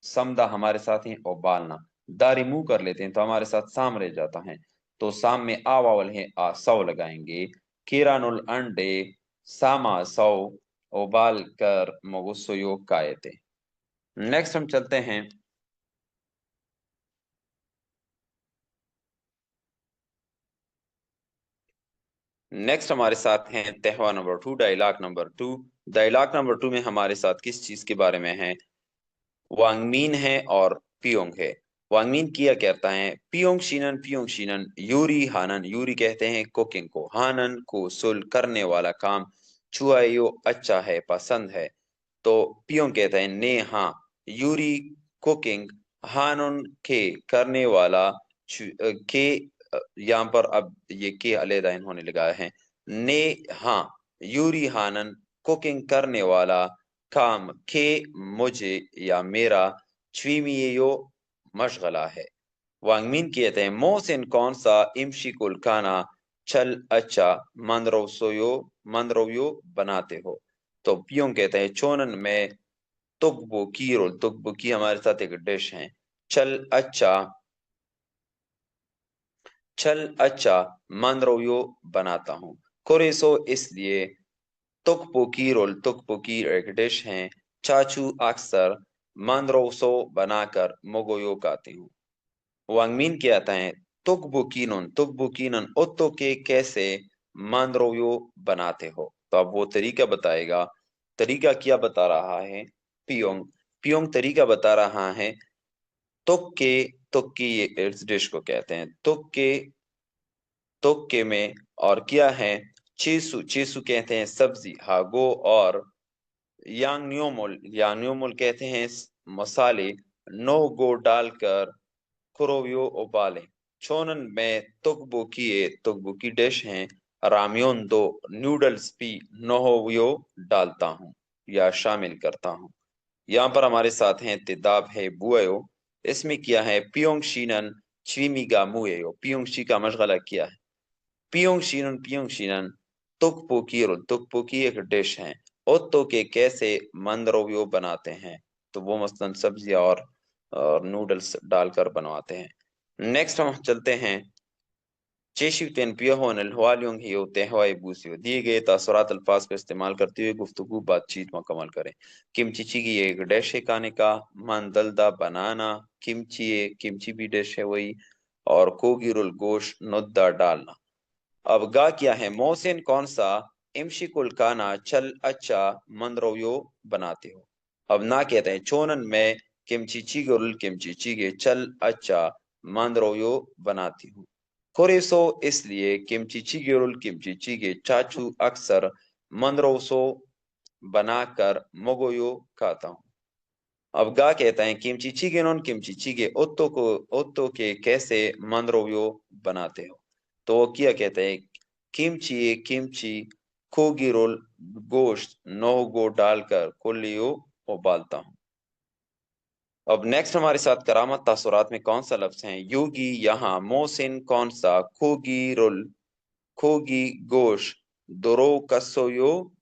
समदा हमारे साथ ही उबालना। दा रिमूव कर लेते हैं तो हमारे साथ साम रह जाता है, तो साम में आ वावल है, आ सौ लगाएंगे। किरानुल अंडे सामा सौ उबाल कर मगुसुयो कायते। नेक्स्ट हम चलते हैं, नेक्स्ट हमारे साथ हैं तहवार number 2, dialogue number 2। Dialogue number 2 में हमारे साथ किस चीज के बारे में है, वांगमीन है और पियोंग है। वांगमीन किया कहता है पियोंग शीनन यूरी हानन, यूरी कहते हैं कुकिंग को, हानन को सुल करने वाला काम, चुआयो अच्छा है पसंद है, तो पियों कहता है ने हाँ, यूरी कुकिंग, हानुन के करने वाला, के यहाँ पर अब ये के अलहदा इन्होंने लगाया है, ने हाँ, यूरी हानन कुकिंग करने वाला, काम के मुझे या मेरा, चवीमियो मशगला है। वांगमीन कहते हैं मोहसिन कौन सा, इमशी कुल खाना, चल अच्छा, मंदरोयो बनाते हो। तो पियों कहते हैं चोनन में, तुकबुकी हमारे साथ एक डिश है, चल अच्छा, चल अच्छा, मंदरोयो बनाता हूँ। कोरेसो इसलिए, तुकबुकी एक डिश है, चाचू अक्सर, मंदरोसो बनाकर मोगोयो खाती हूँ। वांगमीन क्या आता है तुकबुकीनन ओत्तो के कैसे मांद्रोयो बनाते हो। तो अब वो तरीका बताएगा। तरीका क्या बता रहा है, पियोंग पियोंग तरीका बता रहा है। तुक्के तुक्की इस डिश को कहते हैं तुक्के में, और क्या है, चेसु चेसु कहते हैं सब्जी, हागो और यांग्योमुल कहते हैं मसाले, नो गो डालकर कुरोवियो उबाले। चोनन में तुकबुकी डिश हैं, रामियोन दो नूडल्स भी नोहोवियो डालता हूँ या शामिल करता हूँ। यहाँ पर हमारे साथ हैं तिदाब है बुएयो। इसमें क्या है, पियोंग शीनन चवीमिगा मुएयो, पियोंग शी का मशगला किया है। पियोंग शीनन तुकपुकी एक डिश है, ओत्तो के कैसे मंदरोवियो बनाते हैं, तो वो मसलन सब्जियां और नूडल्स डालकर बनवाते हैं। नेक्स्ट हम चलते हैं, चेशिवतेन पियोहोन अलहवालियों ही होते हवाई बूसियो, दिए गए तासुरात अल्फाज का इस्तेमाल करते हुए गुफ्तगू बातचीत मुकम्मल करें। किमची की एक डिश है खाने का, मंदलदा बनाना, किमची भी डिश है वही, और कोगिरुल गोश्त नुद्दा डालना। अब गा क्या है, मोहसिन कौन सा, इमशिकुल काना चल अच्छा, मंदरोयो बनाते हो। अब ना कहते हैं चोनन में, किमची चीगे चल अच्छा, मंदरोयो बनाती हूँ। कोरेसो इसलिए, किमची चीगे चाचू अक्सर, मंदरोसो बनाकर मोगोयो खाता हूँ। अब गा कहता है किमची चीगे ओत्तो के कैसे मंदरोयो बनाते हो। तो वो क्या कहते हैं, किमची कोगी रोल गोश्त नोगो डालकर कोलियो उबालता हूँ। अब नेक्स्ट हमारे साथ करामत तासुरात में कौन सा लफ्ज है, योगी यहाँ, मोहसिन कौन सा, खोगी गोश्त दोरो कसोयो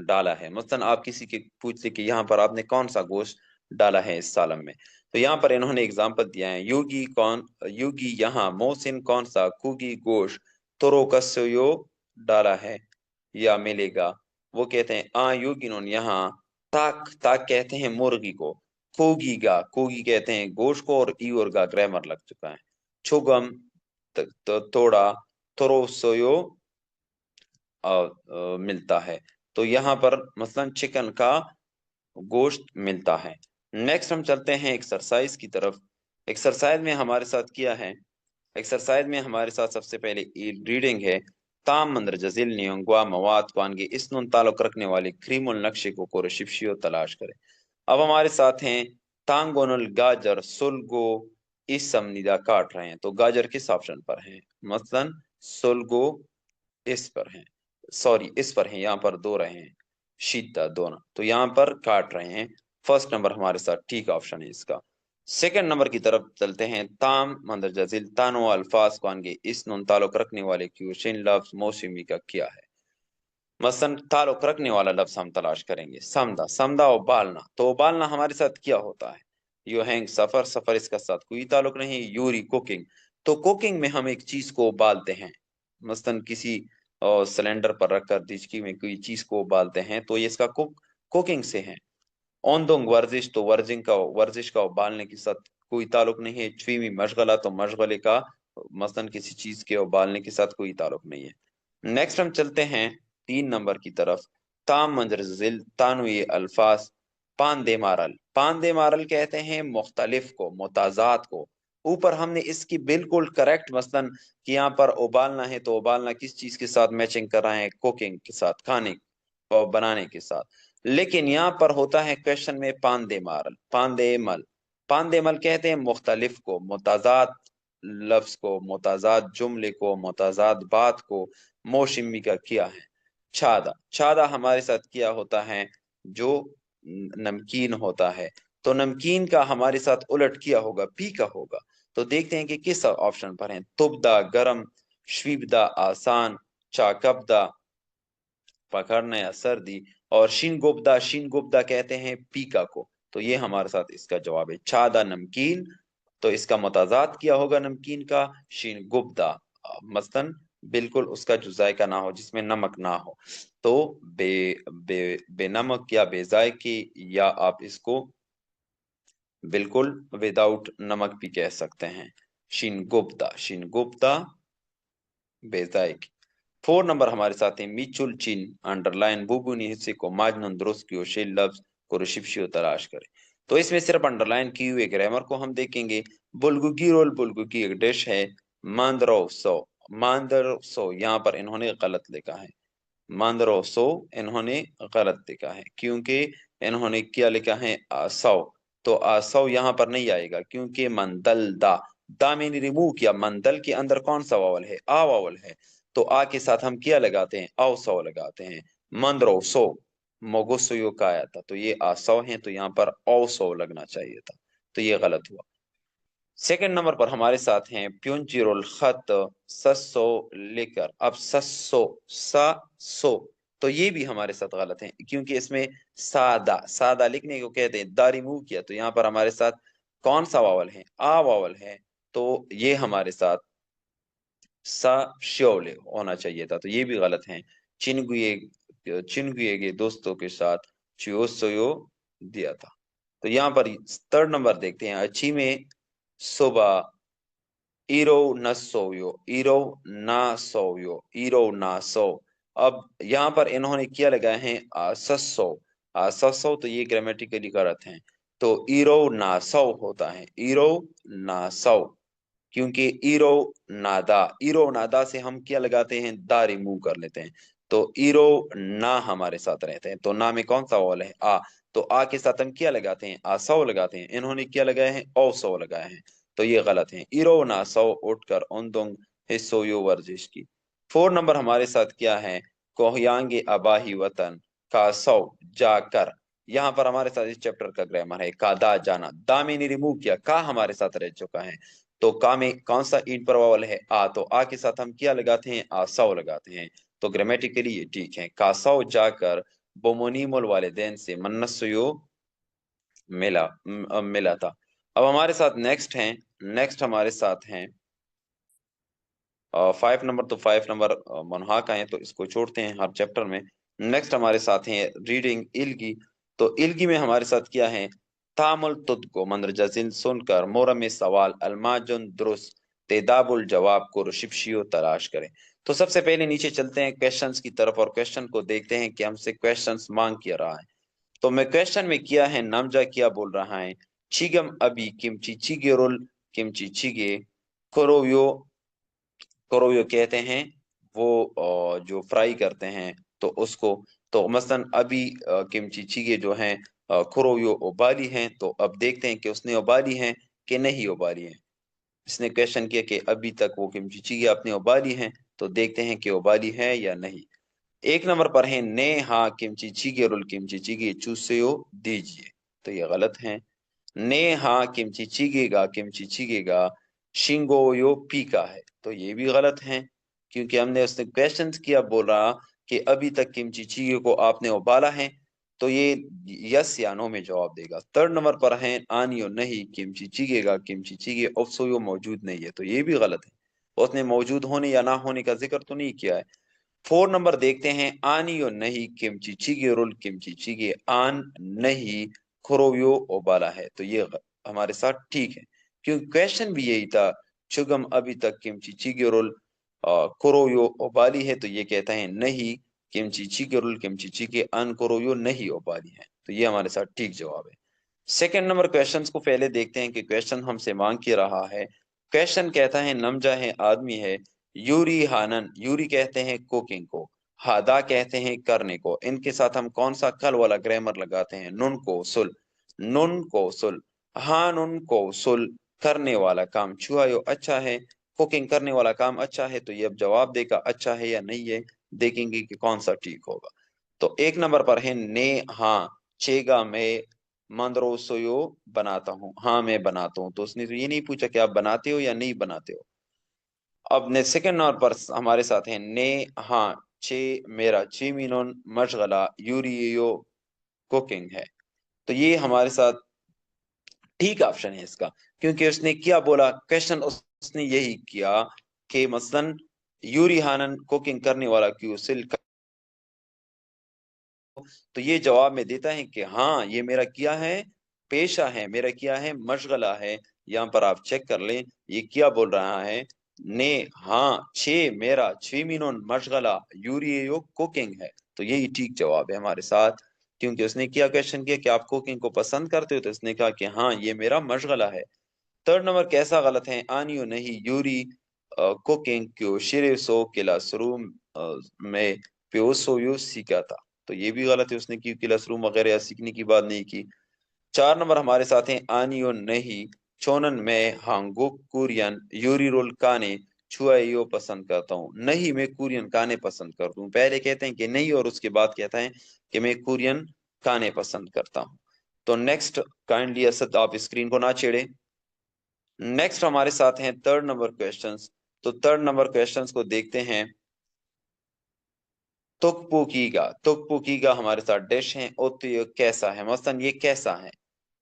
डाला है। मसलन आप किसी के पूछते कि यहाँ पर आपने कौन सा गोश्त डाला है इस सालम में, तो यहाँ पर इन्होंने एग्जाम्पल दिया है, योगी यहाँ, मोहसिन कौन सा, कुगी गोश्त तोरो कसोयो डाला है या मिलेगा। वो कहते हैं आ योगी यहाँ, ताक कहते हैं मुर्गी को, कोगी कहते हैं गोश्त को, और ईवर का ग्रामर लग चुका है। छुगम थोड़ा, तोरो सोयो मिलता है। तो यहाँ पर मसलन चिकन का गोश्त मिलता है। नेक्स्ट हम चलते हैं एक्सरसाइज की तरफ। एक्सरसाइज में हमारे साथ किया है, एक्सरसाइज में हमारे साथ सबसे पहले रीडिंग है, ताम मंदर जजिल नियोंगवा मवाद पानगे इसनुन ताल्लुक रखने वाले क्रीमुल नक्शे को कोरशिफ्शियो तलाश करें। अब हमारे साथ हैं तांगोनुल गाजर सुलगो इस समनिदा काट रहे हैं, तो गाजर किस ऑप्शन पर है, मसलन सुलगो इस पर है, सॉरी इस पर है, यहाँ पर दो रहे हैं शीता दोनों, तो यहाँ पर काट रहे हैं। फर्स्ट नंबर हमारे साथ ठीक ऑप्शन है इसका। सेकंड नंबर की तरफ चलते हैं, ताम मंदर जजिल तानो अल्फाज कानगे इस नुन ताल्लुक रखने वाले क्वेश्चन लफ्ज मौसमी का क्या है। मसलन ताल्लुक रखने वाला लफ्ज हम तलाश करेंगे, समदा उबालना, तो उबालना हमारे साथ क्या होता है, यू हैंग सफर इसका साथ कोई ताल्लुक नहीं। यूरी कुकिंग, तो कुकिंग में हम एक चीज को उबालते हैं, मसलन किसी सिलेंडर पर रखकर डिचकी में कोई चीज को उबालते हैं, तो ये इसका कुकिंग से है। ओंदोंग वर्जिश, तो वर्जिश का उबालने के साथ कोई ताल्लुक नहीं है। चवीमी मशगला, तो मशगले का मसलन किसी चीज के उबालने के साथ कोई ताल्लुक नहीं है। नेक्स्ट हम चलते हैं 3 नंबर की तरफ, ताम मंजरजिल तानवी अल्फाज, पांदे मारल कहते हैं मुख्तलिफ को, मुताजात को। ऊपर हमने इसकी बिल्कुल करेक्ट मसलन कि यहाँ पर उबालना है, तो उबालना किस चीज के साथ मैचिंग कर रहा है, कुकिंग के साथ, खाने और बनाने के साथ। لیکن یہاں پر ہوتا ہے کوشچن میں پاندے مارل، پاندے مل، پاندے مل کہتے ہیں مختلف کو، متضاد لفظ کو، متضاد جملے کو، متضاد بات کو موشمی کا کیا ہے چھادا، چھادا ہمارے ساتھ کیا ہوتا ہے جو نمکین ہوتا ہے، تو نمکین کا ہمارے ساتھ الٹ کیا ہوگا پی کا ہوگا، تو دیکھتے ہیں کہ کس آپشن پر ہیں، تبدا گرم، شویبدا آسان، چاکبدا پکڑنا یا سردی، اور شین گوبدا، شین گوبدا کہتے ہیں پیکا کو، تو یہ ہمارے ساتھ اس کا جواب ہے چھادا نمکین، تو اس کا متضاد کیا ہوگا نمکین کا شین گوبدا، مثلاً بالکل اس کا جو ذائقہ نہ ہو، جس میں نمک نہ ہو، تو بے نمک یا بے ذائقے، یا آپ اس کو بالکل وداؤٹ نمک بھی کہہ سکتے ہیں، شین گوبدا، شین گوبدا بے ذائقے۔ 4 نمبر ہمارے ساتھ ہیں میچل چین انڈر لائن بوبونی حصے کو ماجنن درست کی شیل لفظ کو رشپشیو تلاش کرے، تو اس میں صرف انڈر لائن کی ہوئے گرامر کو ہم دیکھیں گے۔ بلگوگی رول، بلگوگی ایک ڈش ہے، ماندرو سو، ماندر سو یہاں پر انہوں نے غلط لکھا ہے، ماندرو سو انہوں نے غلط لکھا ہے، کیونکہ انہوں نے کیا لکھا ہے آسو، تو آسو یہاں پر نہیں آئے گا، کیونکہ مندل دا، دا میں نے ریموو کیا، مندل کے اندر کون سا واول ہے، آ واول ہے، تو آ کے ساتھ ہم کیا لگاتے ہیں، او سو لگاتے ہیں، مندرو سو موگوسو یو کا آیا تھا، تو یہ آسو ہیں، تو یہاں پر او سو لگنا چاہیے تھا، تو یہ غلط ہوا۔ سیکنڈ نمبر پر ہمارے ساتھ ہیں پیونچی رول خط سسو لے کر، اب سسو سا سو، تو یہ بھی ہمارے ساتھ غلط ہیں، کیونکہ اس میں سادہ، سادہ لکھنے کو کہتے ہیں، دا ریموو کیا، تو یہاں پر ہمارے ساتھ کون سا واول ہے، آ واول ہے، تو یہ ہمارے ساتھ سا شیولے ہونا چاہیے تھا، تو یہ بھی غلط ہیں۔ چنگوئے کے دوستوں کے ساتھ چیوسویو دیا تھا، تو یہاں پر 3rd نمبر دیکھتے ہیں، اچھی میں صبح ایرو نسویو، ایرو نا سویو، ایرو نا سو، اب یہاں پر انہوں نے کیا لگائے ہیں آسسو، آسسو، تو یہ گرامیٹیکلی غلط ہیں، تو ایرو نا سو ہوتا ہے، ایرو نا سو، کیونکہ ایرو نادا، ایرو نادا سے ہم کیا لگاتے ہیں، دا ریموو کر لیتے ہیں، تو ایرو نا ہمارے ساتھ رہتے ہیں، تو نا میں کون سا واول ہے، آ، تو آ کے ساتھ ہم کیا لگاتے ہیں، آسو لگاتے ہیں، انہوں نے کیا لگائے ہیں، او سو لگائے ہیں، تو یہ غلط ہیں، ایرو نا سو اٹھ کر اندونگ حصو یو ورزش کی۔ 4 نمبر ہمارے ساتھ کیا ہے، کوہیانگ اباہی وطن کا سو جا کر، یہاں پر ہمارے ساتھ اس چیپٹر کا گرامر ہے کا دا جانا، دا میں نے ریموو کیا، کا ہمارے ساتھ رہ چکا ہے، تو کا میں کون سا اینٹ پر واول ہے، آ، تو آ کے ساتھ ہم کیا لگاتے ہیں، آسو لگاتے ہیں، تو گرامیٹیکلی یہ ٹھیک ہے، کاسو جا کر بومونیم الوالدین سے منسیو ملا تھا۔ اب ہمارے ساتھ نیکسٹ ہیں، نیکسٹ ہمارے ساتھ ہیں 5 نمبر، تو 5 نمبر منحاق آئے، تو اس کو چھوڑتے ہیں ہر چیپٹر میں۔ نیکسٹ ہمارے ساتھ ہیں ریڈنگ الگی، تو الگی میں ہمارے ساتھ کیا ہے، تامل تد کو مندرجہ ذیل سن کر مورم سوال الماجن درست تیداب الجواب کو رشپشیو تلاش کریں، تو سب سے پہلے نیچے چلتے ہیں کویشچنز کی طرف، اور کویشچن کو دیکھتے ہیں کہ ہم سے کویشچنز مانگ کیا رہا ہے، تو میں کویشچن میں کیا ہے، نامجا کیا بول رہا ہے، چیگم ابھی کمچی چیگے رول کمچی چیگے کرویو، کرویو کہتے ہیں وہ جو فرائی کرتے ہیں تو اس کو، تو مثلا ابھی کمچی چیگے جو ہیں کرویو ابالی ہیں، تو اب دیکھتے ہیں کہ اس نے ابالی ہیں کہ نہیں ابالی ہیں، اس نے کویشچن کیا کہ ابھی تک وہ کمچی چیگے اپنے ابالی ہیں، تو دیکھتے ہیں کہ ابالی ہے یا نہیں۔ 1 نمبر پر ہے نے ہاں کمچی چیگے رول کمچی چیگے چوسیو دیجیے، تو یہ غلط ہیں، نے ہاں کمچی چیگے گا کمچی چیگے گا شنگو یو پی کا ہے، تو یہ بھی غلط ہیں، کیونکہ ہم نے اس نے کویشچن کیا، بول رہا کہ ابھی تک کمچی چیگے کو آپ نے ابالا ہے، تو یہ یس یا نو میں جواب دے گا۔ 3rd نمبر پر ہے آنیو نہیں کمچی چیگے گا کمچی چیگے افسویو موجود نہیں ہے، تو یہ بھی غلط ہے، اس نے موجود ہونے یا نہ ہونے کا ذکر تو نہیں کیا ہے۔ 4 نمبر دیکھتے ہیں آنیو نہیں کمچی چیگے رول کمچی چیگے آن نہیں کھرویو اوبالا ہے، تو یہ ہمارے ساتھ ٹھیک ہے، کیونکہ کویشچن بھی یہی تھا، چگم ابھی تک کمچی چیگے رول کھرویو اوبالی ہے، تو یہ کہتا ہے نہیں کمچی چیگے رول کمچی چیگے ان کھرویو نہیں اوبالی ہے، تو یہ ہمارے ساتھ ٹھیک جواب ہے۔ 2nd نمبر کویشچنز کو پہلے دیکھتے ہیں کہ کویشچن ہم سے مانگ کے رہا ہے، کویشچن کہتا ہے نمجا ہے آدمی ہے، یوری ہانن، یوری کہتے ہیں کوکنگ کو، हादा कहते हैं करने को, इनके साथ हम कौन सा कल वाला ग्रामर लगाते हैं, नुन कौशल, नुन कौशल, हाँ नुन कौशल करने वाला काम, छुआयो अच्छा है, कुकिंग करने वाला काम अच्छा है, तो ये अब जवाब देगा अच्छा है या नहीं है, देखेंगे कि कौन सा ठीक होगा। तो एक नंबर पर है ने, हाँ चेगा मैं मंद्रोसोयो बनाता हूँ, हाँ मैं बनाता हूँ, तो उसने तो ये नहीं पूछा कि आप बनाते हो या नहीं बनाते हो। अब ने सेकंड नंबर पर हमारे साथ है ने, हाँ चे मेरा चे मिनोन मशगला यूरियो कुकिंग है, तो ये हमारे साथ ठीक ऑप्शन है इसका, क्योंकि उसने क्या बोला, क्वेश्चन उसने यही किया कि मसलन यूरी हानन कुकिंग करने वाला क्यों सिल, तो ये जवाब में देता है कि हाँ ये मेरा क्या है, पेशा है, मेरा क्या है, मशगला है। यहाँ पर आप चेक कर लें ये क्या बोल रहा है, ने हाँ छे मेरा छे मिनोन मशगला यूरियो कुकिंग है, तो यही ठीक जवाब है हमारे साथ, क्योंकि उसने क्या क्वेश्चन किया कि आप कुकिंग को पसंद करते हो, तो उसने कहा कि हाँ ये मेरा मशगला है। थर्ड नंबर कैसा गलत है, आनियो नहीं यूरी कुकिंग क्यों शिरे सो क्लासरूम में प्योसो यू सीखा था, तो ये भी गलत है, उसने क्यों क्लासरूम वगैरह सीखने की बात नहीं की। चार नंबर हमारे साथ हैं आनियो नहीं चोनन में हांगुक कुरियन यूरी रोल काने छुआइयो पसंद करता हूँ, नहीं मैं कुरियन काने पसंद करता हूँ, पहले कहते हैं कि नहीं और उसके बाद कहता है कि मैं कुरियन काने पसंद करता हूँ। तो नेक्स्ट, काइंडली असद आप स्क्रीन को ना छेड़े। नेक्स्ट हमारे साथ हैं थर्ड नंबर क्वेश्चंस, तो थर्ड नंबर क्वेश्चंस को देखते हैं। तुकपुकीगा हमारे साथ डिश है, ओतियो कैसा है, मसलन ये कैसा है,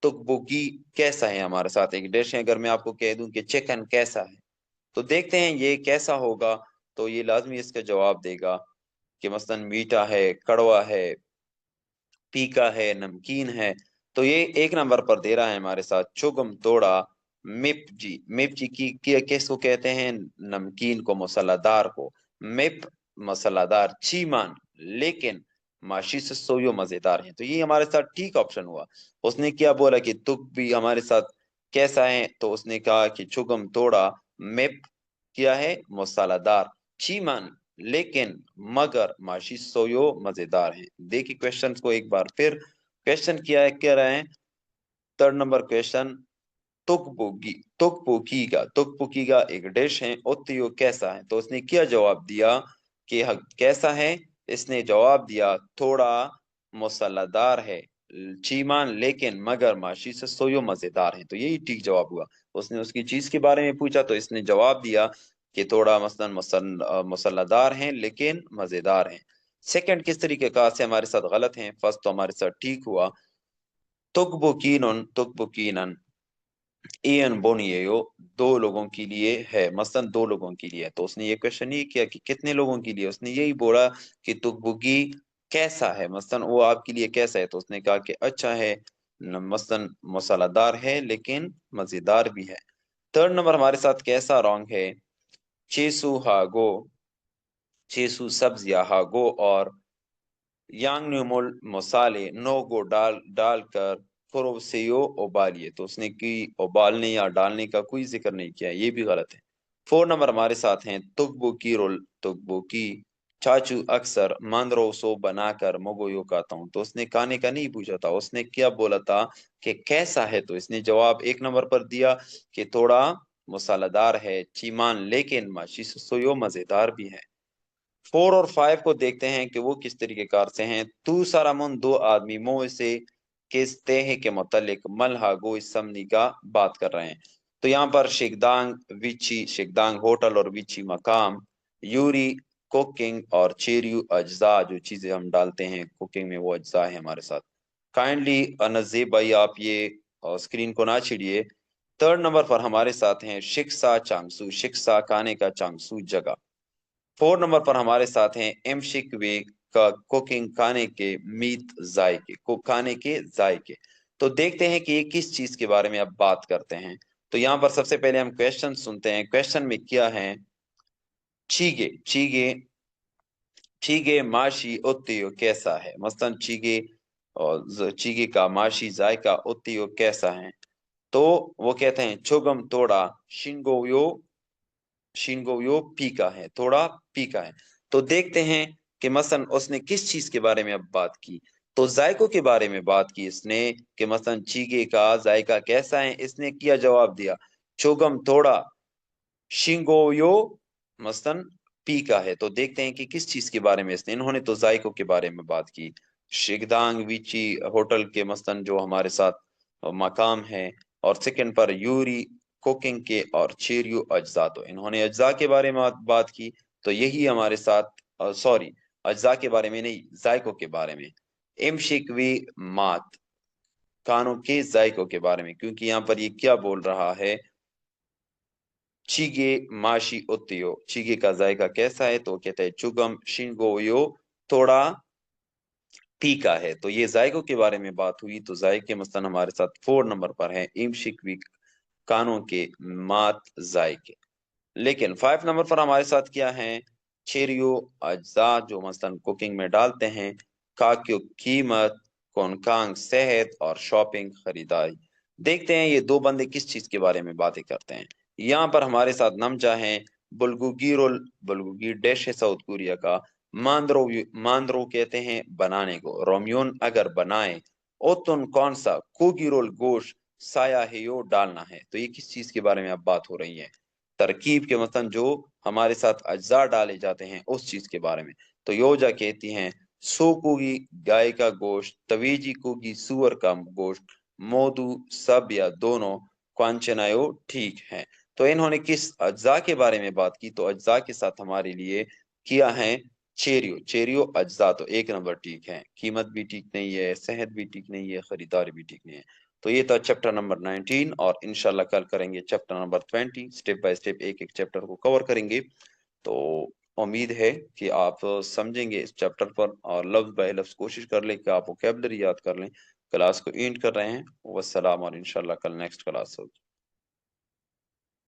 तुकपुकी कैसा है हमारे साथ एक डिश है, अगर मैं आपको कह दूं कि चिकन कैसा है, तो देखते हैं ये कैसा होगा, तो ये लाजमी इसका जवाब देगा कि मसलन मीठा है, कड़वा है, फीका है, नमकीन है, तो ये एक नंबर पर दे रहा है हमारे साथ चुगम तोड़ा मिर्ची, मिर्ची की किसको कहते हैं, नमकीन को, मसालादार को, मिप मसालादार, चीमान लेकिन माशी से सोयो मजेदार है, तो ये हमारे साथ ठीक ऑप्शन हुआ। उसने क्या बोला कि तुक भी हमारे साथ कैसा है, तो उसने कहा कि चुगम तोड़ा मिप क्या है, मसालादार, चीमान लेकिन मगर माशी सोयो मजेदार है। देखिए क्वेश्चन को एक बार फिर, क्वेश्चन किया है, कह रहे हैं थर्ड नंबर क्वेश्चन, तुकपुकीगा एक डिश है, ओतियो कैसा है, तो उसने क्या जवाब दिया कि कैसा है, इसने जवाब दिया थोड़ा मसालादार है, चीमान लेकिन मगर माशी से सोयो मजेदार है, तो यही ठीक जवाब हुआ। उसने उसकी चीज के बारे में पूछा तो इसने जवाब दिया कि थोड़ा मसलन मसालादार है लेकिन मजेदार है। सेकंड किस तरीके का से हमारे साथ गलत है, फर्स्ट तो हमारे साथ ठीक हुआ, तुकबुकीनन एन बोनियो दो लोगों के लिए है, मसलन दो लोगों के लिए है, तो उसने ये क्वेश्चन ये किया कि कितने लोगों के लिए, उसने यही बोला कि तुकबुकी कैसा है, मसलन वो आपके लिए कैसा है, तो उसने कहा कि अच्छा है, मसलन मसालादार है लेकिन मजेदार भी है। थर्ड नंबर हमारे साथ कैसा रॉन्ग है, चेसू हागो, चेसू सब्जियां हागो और यांग न्यूमोल मसाले नोगो डालकर फरोसेयो उबालिए, तो उसने की उबालने या डालने का कोई जिक्र नहीं किया, ये भी गलत है। फोर नंबर हमारे साथ हैं तुकबुकी रोल, तुकबुकी चाचू अक्सर मांद्रोसो बनाकर मोगोयो खाता हूँ, तो उसने खाने का नहीं पूछा था, उसने क्या बोला था कि कैसा है, तो इसने जवाब एक नंबर पर दिया कि थोड़ा मसालेदार है, चीमान लेकिन माशी सोयो मजेदार भी है। फोर और फाइव को देखते हैं कि वो किस तरीके कार से हैं। तू सारामुन दो आदमी मोह से किस तेह के मुतलिक मलहा गो इस समनी का बात कर रहे हैं, तो यहाँ पर शिकदांग विची, शिकदांग होटल और विची मकाम, यूरी कुकिंग और चेरियो अज्जा, जो चीजें हम डालते हैं कुकिंग में वो अज्जा है हमारे साथ। काइंडली नजीब भाई आप ये स्क्रीन को ना छिड़िए। थर्ड नंबर पर हमारे साथ हैं शिक्सा चांगसू, शिक्सा खाने का, चांगसू जगह। फोर नंबर पर हमारे साथ हैं एमशिक वे का कुकिंग खाने के मीत जायके को खाने के जायके, तो देखते हैं कि ये किस चीज के बारे में अब बात करते हैं। तो यहाँ पर सबसे पहले हम क्वेश्चन सुनते हैं, क्वेश्चन में क्या है, चीगे चीगे चीगे माशी उत्तियो कैसा है, मसलन चीगे और चीगे का माशी जायका उत्तियो कैसा है, तो वो कहते हैं चुगम तोड़ा शिनगोयो, शिनगोयो पीका है, थोड़ा पीका है, तो देखते हैं कि मसलन उसने किस चीज के बारे में अब बात की, तो जायकों के बारे में बात की इसने कि मसलन चीगे का जायका कैसा है, इसने किया जवाब दिया चोगम थोड़ा शिंगोयो मसलन पी का है। तो देखते हैं कि किस चीज के बारे में इसने, इन्होंने तो जायकों के बारे में बात की। शिगदांग विची होटल के मसलन जो हमारे साथ मकाम है, और सेकंड पर यूरी कुकिंग के, और चेरियो अज्जा, तो इन्होंने अज्जा के बारे में बात की। तो यही हमारे साथ सॉरी, अज्जा के बारे में नहीं, जायकों के बारे में। इमशिकवी मात, कानों के जायकों के बारे में, क्योंकि यहाँ पर ये क्या बोल रहा है, चीगे माशी उत्तियो, चीगे का जायका कैसा है, तो कहते हैं चुगम शिंगोयो थोड़ा तीखा है। तो ये जायकों के बारे में बात हुई। तो जायके मसलन हमारे साथ 4 नंबर पर है इमशिकवी, कानों के मात जायके। लेकिन 5 नंबर पर हमारे साथ क्या है, चेरियो अज्जा जो मसलन कुकिंग में डालते हैं, काक्यो कीमत, कोनकांग सेहत, और शॉपिंग खरीदारी। देखते हैं ये दो बंदे किस चीज के बारे में बातें करते हैं। यहाँ पर हमारे साथ नमजा है बुल्गुगीरोल, बुल्गुगी डिश है साउथ कोरिया का। मांद्रो, मांद्रो कहते हैं बनाने को, रोमियोन अगर बनाए, ओतुन कौन सा, कुगीरोल गोश्त, साया है यो डालना है। तो ये किस चीज के बारे में अब बात हो रही है, तरकीब के मतलब जो हमारे साथ अज्जा डाले जाते हैं उस चीज के बारे में। तो योजा कहती हैं सोकुगी गाय का गोश्त, तवीजी कुगी सुअर का गोश्त, मोदू सब या दोनों, क्वांचनायो ठीक है। तो इन्होंने किस अज्जा के बारे में बात की, तो अज्जा के साथ हमारे लिए किया है चेरियो, चेरियो अज्जा, तो 1 नंबर ठीक है। कीमत भी ठीक नहीं है, सेहत भी ठीक नहीं है, खरीदारी भी ठीक नहीं है। तो ये था चैप्टर नंबर 19, और इंशाल्लाह कल करेंगे chapter number 20, step by step एक एक चैप्टर को कवर करेंगे। तो उम्मीद है कि आप समझेंगे इस चैप्टर पर, और लफ्ज बाय लफ्ज कोशिश कर लें कि आप वोकैबुलरी याद कर लें। क्लास को एंड कर रहे हैं, वस्सलाम, और इंशाल्लाह कल नेक्स्ट क्लास होगी।